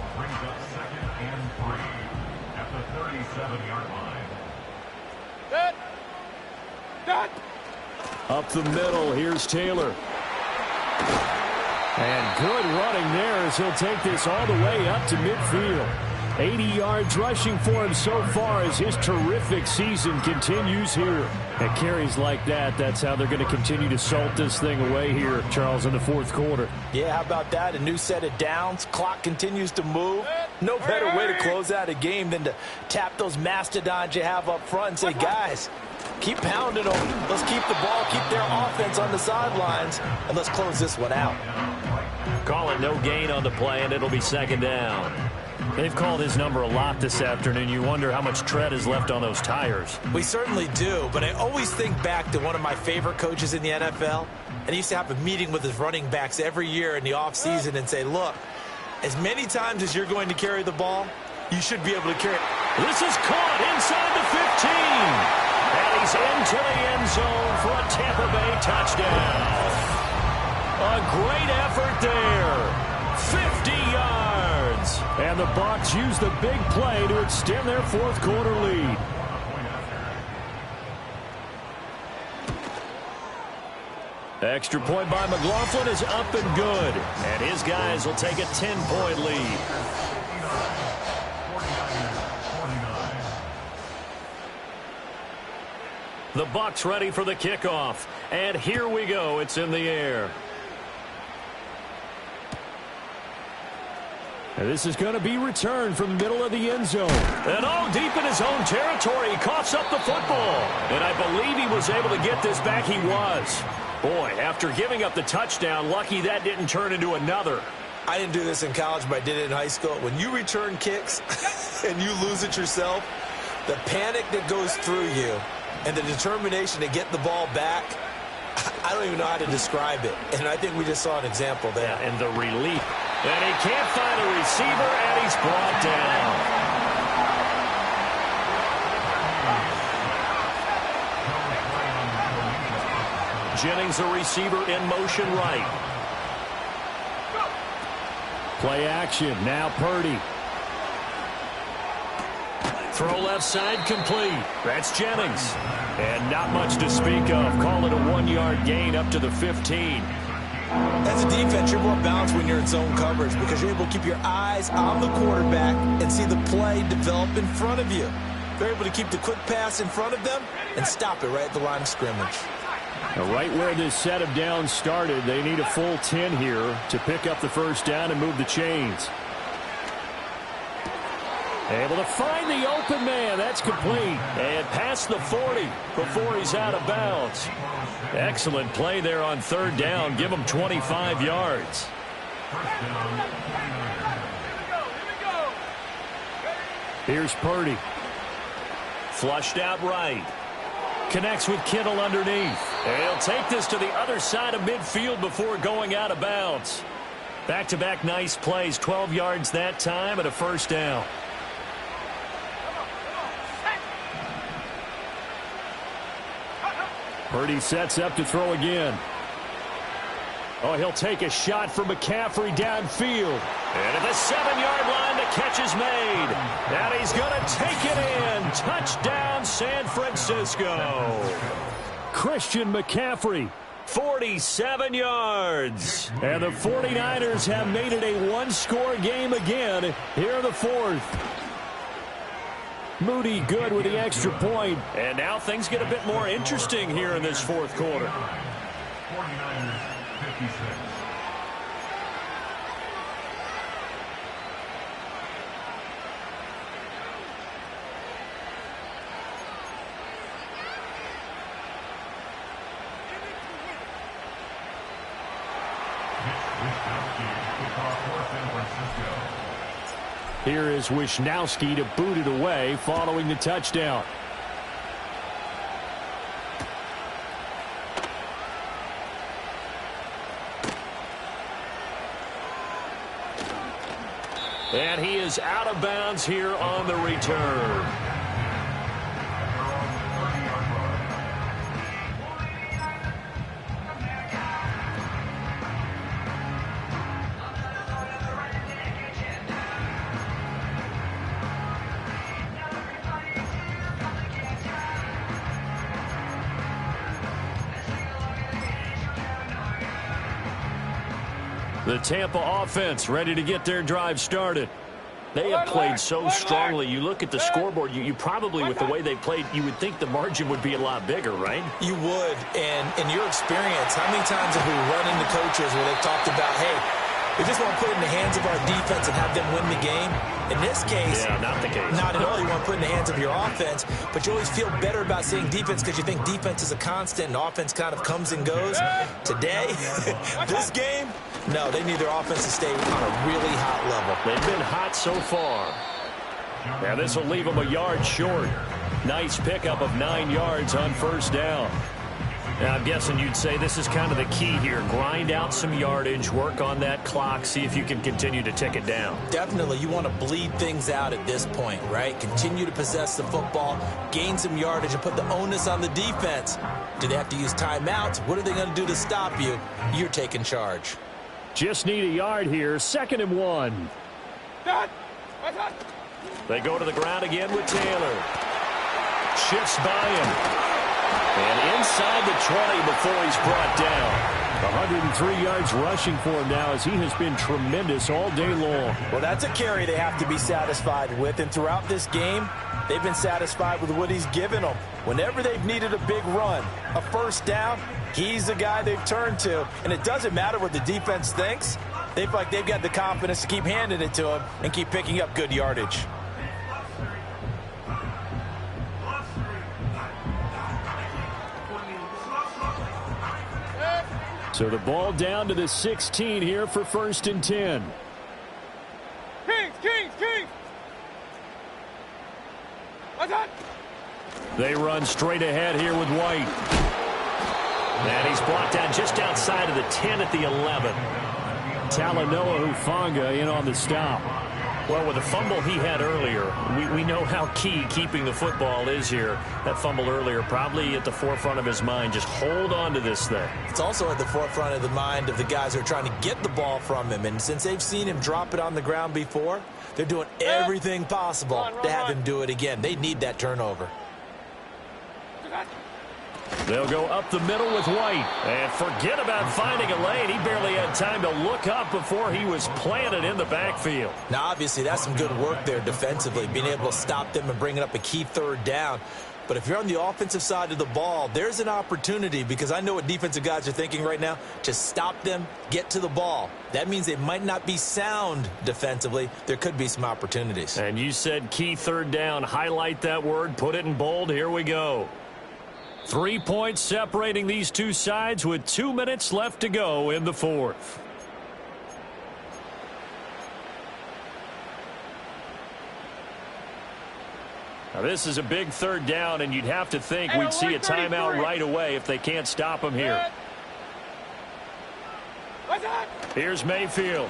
Up the middle, here's Taylor. And good running there as he'll take this all the way up to midfield. 80 yards rushing for him so far as his terrific season continues here. At carries like that, that's how they're going to continue to salt this thing away here, Charles, in the 4th quarter. Yeah, how about that? A new set of downs. Clock continues to move. No better way to close out a game than to tap those mastodons you have up front and say, guys, keep pounding them. Let's keep the ball, keep their offense on the sidelines, and let's close this one out. Call it no gain on the play, and it'll be 2nd down. They've called his number a lot this afternoon. You wonder how much tread is left on those tires. We certainly do, but I always think back to one of my favorite coaches in the NFL, and he used to have a meeting with his running backs every year in the offseason and say, look, as many times as you're going to carry the ball, you should be able to carry it. This is caught inside the 15. And he's into the end zone for a Tampa Bay touchdown. A great effort there. 50 yards. And the Bucs use the big play to extend their 4th quarter lead. Extra point by McLaughlin is up and good. And his guys will take a 10-point lead. The Bucs ready for the kickoff. And here we go. It's in the air. And this is going to be returned from the middle of the end zone. And deep in his own territory. He coughs up the football. And I believe he was able to get this back. He was. Boy, after giving up the touchdown, lucky that didn't turn into another. I didn't do this in college, but I did it in high school. When you return kicks and you lose it yourself, the panic that goes through you and the determination to get the ball back, I don't even know how to describe it. And I think we just saw an example there. Yeah, and the relief. And he can't find a receiver, and he's brought down. Jennings, the receiver, in motion right. Play action. Now Purdy. Throw left side complete. That's Jennings. And not much to speak of. Call it a 1-yard gain up to the 15. As a defense, you're more balanced when you're in zone coverage because you're able to keep your eyes on the quarterback and see the play develop in front of you. They're able to keep the quick pass in front of them and stop it right at the line of scrimmage. Now, right where this set of downs started, they need a full 10 here to pick up the first down and move the chains. Able to find the open man. That's complete. And past the 40 before he's out of bounds. Excellent play there on 3rd down. Give him 25 yards. Here's Purdy. Flushed out right. Connects with Kittle underneath. And he'll take this to the other side of midfield before going out of bounds. Back-to-back nice plays. 12 yards that time and a first down. Purdy sets up to throw again. He'll take a shot from McCaffrey downfield. And at the 7-yard line, the catch is made. And he's going to take it in. Touchdown, San Francisco. Christian McCaffrey. 47 yards. And the 49ers have made it a one-score game again here in the 4th. Moody good with the extra point. And now things get a bit more interesting here in this 4th quarter. 49ers 56. Here is Wisnowski to boot it away following the touchdown. And he is out of bounds here on the return. The Tampa offense ready to get their drive started. They have played so strongly. You look at the scoreboard, you probably, with the way they played, you would think the margin would be a lot bigger, right? You would. And in your experience, how many times have we run into coaches where they've talked about, hey, we just want to put it in the hands of our defense and have them win the game? In this case, yeah, not the case. Not at all. You want to put it in the hands of your offense, but you always feel better about saying defense because you think defense is a constant and offense kind of comes and goes. Today, this game, no, they need their offense to stay on a really hot level. They've been hot so far. Now this will leave them a yard short. Nice pickup of 9 yards on first down. Now, I'm guessing you'd say this is kind of the key here. Grind out some yardage, work on that clock, see if you can continue to tick it down. Definitely. You want to bleed things out at this point, right? Continue to possess the football, gain some yardage, and put the onus on the defense. Do they have to use timeouts? What are they going to do to stop you? You're taking charge. Just need a yard here. 2nd and 1. They go to the ground again with Taylor. Shifts by him. And inside the 20 before he's brought down. 103 yards rushing for him now as he has been tremendous all day long. Well, that's a carry they have to be satisfied with. And throughout this game, they've been satisfied with what he's given them. Whenever they've needed a big run, a first down, he's the guy they've turned to. And it doesn't matter what the defense thinks. They feel like they've got the confidence to keep handing it to him and keep picking up good yardage. So the ball down to the 16 here for 1st and 10. Kings! They run straight ahead here with White. And he's brought down just outside of the 10 at the 11. Talanoa Hufanga in on the stop. Well, with the fumble he had earlier, we know how key keeping the football is here. That fumble earlier probably at the forefront of his mind. Just hold on to this thing. It's also at the forefront of the mind of the guys who are trying to get the ball from him. And since they've seen him drop it on the ground before, they're doing everything possible to have him do it again. They need that turnover. They'll go up the middle with White. And forget about finding a lane. He barely had time to look up before he was planted in the backfield. Now, obviously, that's some good work there defensively, being able to stop them and bringing up a key 3rd down. But if you're on the offensive side of the ball, there's an opportunity, because I know what defensive guys are thinking right now, to stop them, get to the ball. That means they might not be sound defensively. There could be some opportunities. And you said key 3rd down. Highlight that word. Put it in bold. Here we go. 3 points separating these two sides with 2 minutes left to go in the 4th. Now this is a big 3rd down, and you'd have to think we'd see a timeout right away if they can't stop him here. Here's Mayfield.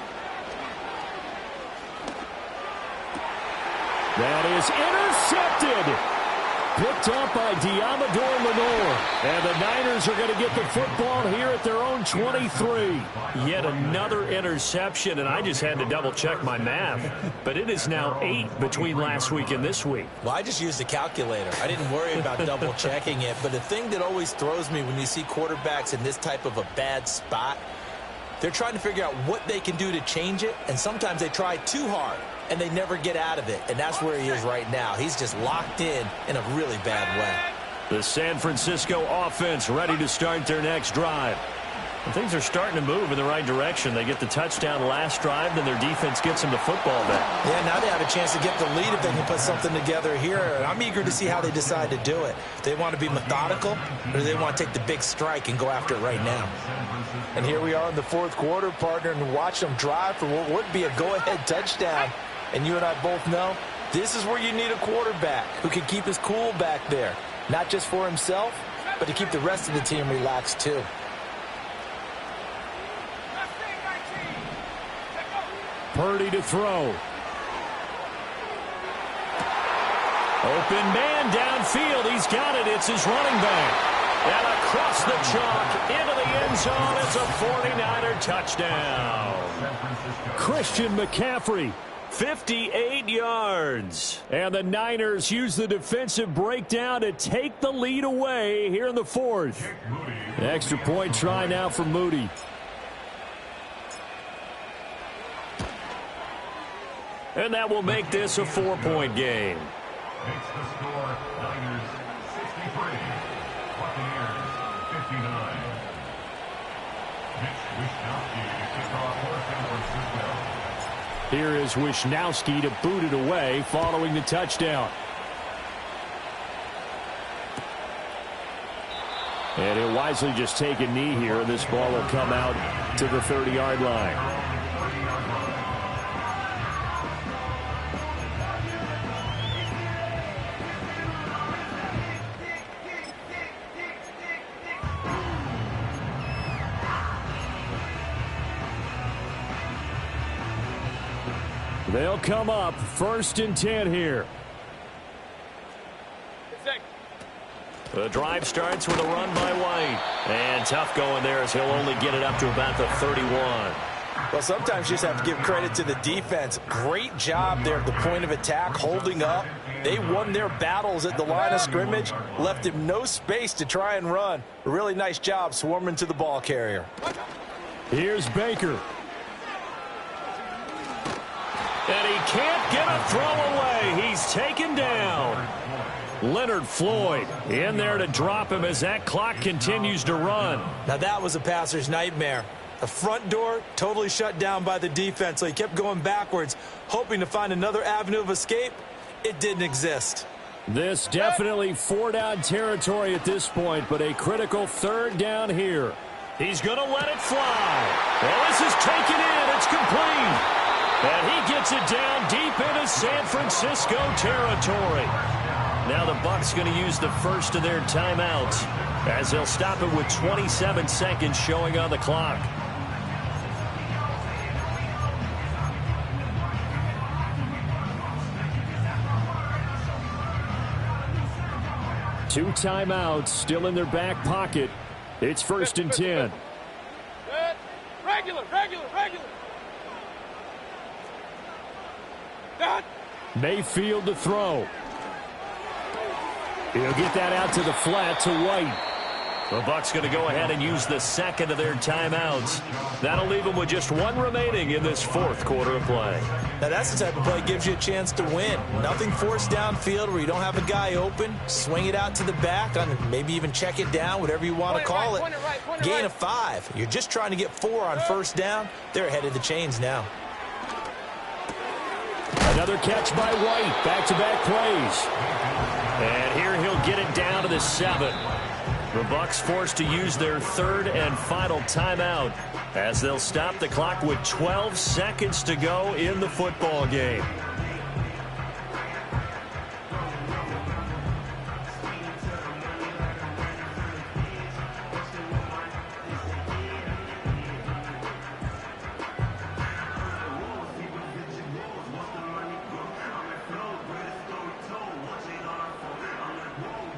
That is intercepted. Picked up by Diamador Lenore. And the Niners are going to get the football here at their own 23. Yet another interception, and I just had to double-check my math. But it is now 8 between last week and this week. Well, I just used a calculator. I didn't worry about double-checking it. But the thing that always throws me when you see quarterbacks in this type of a bad spot, they're trying to figure out what they can do to change it, and sometimes they try too hard, and they never get out of it, and that's where he is right now. He's just locked in a really bad way. The San Francisco offense ready to start their next drive. Things are starting to move in the right direction. They get the touchdown last drive, then their defense gets them the football back. Yeah, now they have a chance to get the lead if they can put something together here. And I'm eager to see how they decide to do it. They want to be methodical, or do they want to take the big strike and go after it right now? And here we are in the fourth quarter, partner, and watch them drive for what would be a go-ahead touchdown. And you and I both know this is where you need a quarterback who can keep his cool back there, not just for himself, but to keep the rest of the team relaxed too. Purdy to throw. Open man downfield. He's got it. It's his running back. And across the chalk into the end zone is a 49er touchdown. Christian McCaffrey, 58 yards. And the Niners use the defensive breakdown to take the lead away here in the fourth. Extra point try now for Moody. And that will make this a 4-point game. Makes the score Niners 63, Buccaneers 59. Mitch Wishnowsky to kick off for San Francisco. Here is Wishnowsky to boot it away following the touchdown. And he'll wisely just take a knee here, and this ball will come out to the 30-yard line. They'll come up 1st and 10 here. The drive starts with a run by White. And tough going there as he'll only get it up to about the 31. Well, sometimes you just have to give credit to the defense. Great job there at the point of attack, holding up. They won their battles at the line of scrimmage, left him no space to try and run. A really nice job swarming to the ball carrier. Here's Baker. And he can't get a throw away. He's taken down. Leonard Floyd in there to drop him as that clock continues to run. Now that was a passer's nightmare. The front door totally shut down by the defense, so he kept going backwards, hoping to find another avenue of escape. It didn't exist. This definitely 4-down territory at this point, but a critical 3rd down here. He's going to let it fly. Well, this is taken in. It's complete. And he gets it down deep into San Francisco territory. Now the Bucs going to use the first of their timeouts as they'll stop it with 27 seconds showing on the clock. Two timeouts still in their back pocket. It's 1st and 10. Regular. Mayfield to throw. He'll get that out to the flat to White. The Bucs going to go ahead and use the second of their timeouts. That'll leave them with just one remaining in this 4th quarter of play. Now that's the type of play that gives you a chance to win. Nothing forced downfield where you don't have a guy open. Swing it out to the back, on maybe even check it down, whatever you want to call it. Gain of 5. You're just trying to get 4 on 1st down. They're ahead of the chains now. Another catch by White. Back-to-back plays. And here he'll get it down to the 7. The Bucs forced to use their 3rd and final timeout as they'll stop the clock with 12 seconds to go in the football game.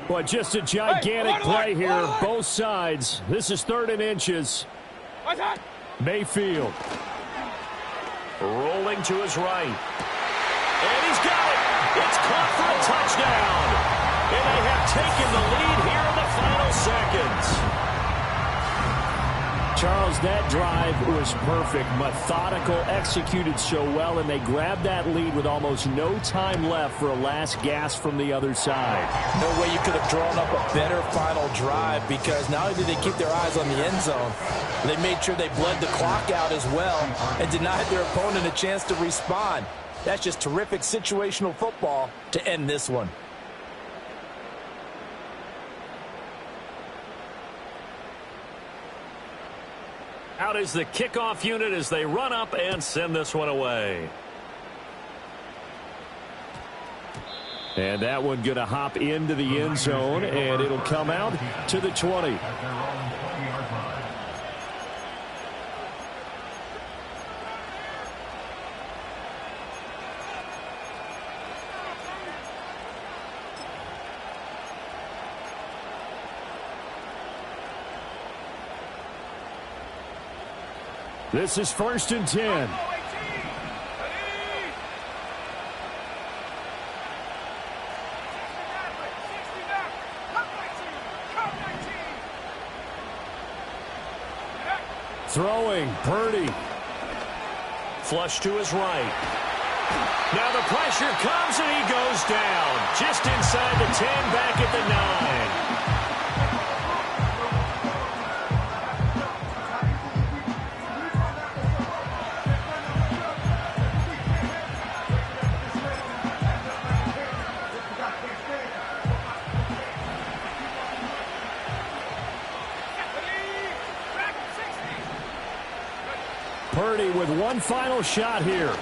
But just a gigantic play here, both sides. This is 3rd and inches. Mayfield. Rolling to his right. And he's got it. It's caught for a touchdown. And they have taken the lead here in the final seconds. Charles, that drive was perfect, methodical, executed so well, and they grabbed that lead with almost no time left for a last gasp from the other side. No way you could have drawn up a better final drive, because not only did they keep their eyes on the end zone, they made sure they bled the clock out as well and denied their opponent a chance to respond. That's just terrific situational football to end this one. Out is the kickoff unit as they run up and send this one away. And that one going to hop into the end zone, and it'll come out to the 20. This is 1st and 10. Throwing, Purdy. Flush to his right. Now the pressure comes and he goes down. Just inside the 10, back at the 9. Purdy with one final shot here.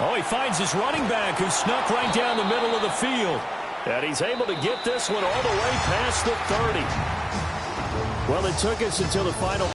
Oh, he finds his running back who snuck right down the middle of the field. And he's able to get this one all the way past the 30. Well, it took us until the final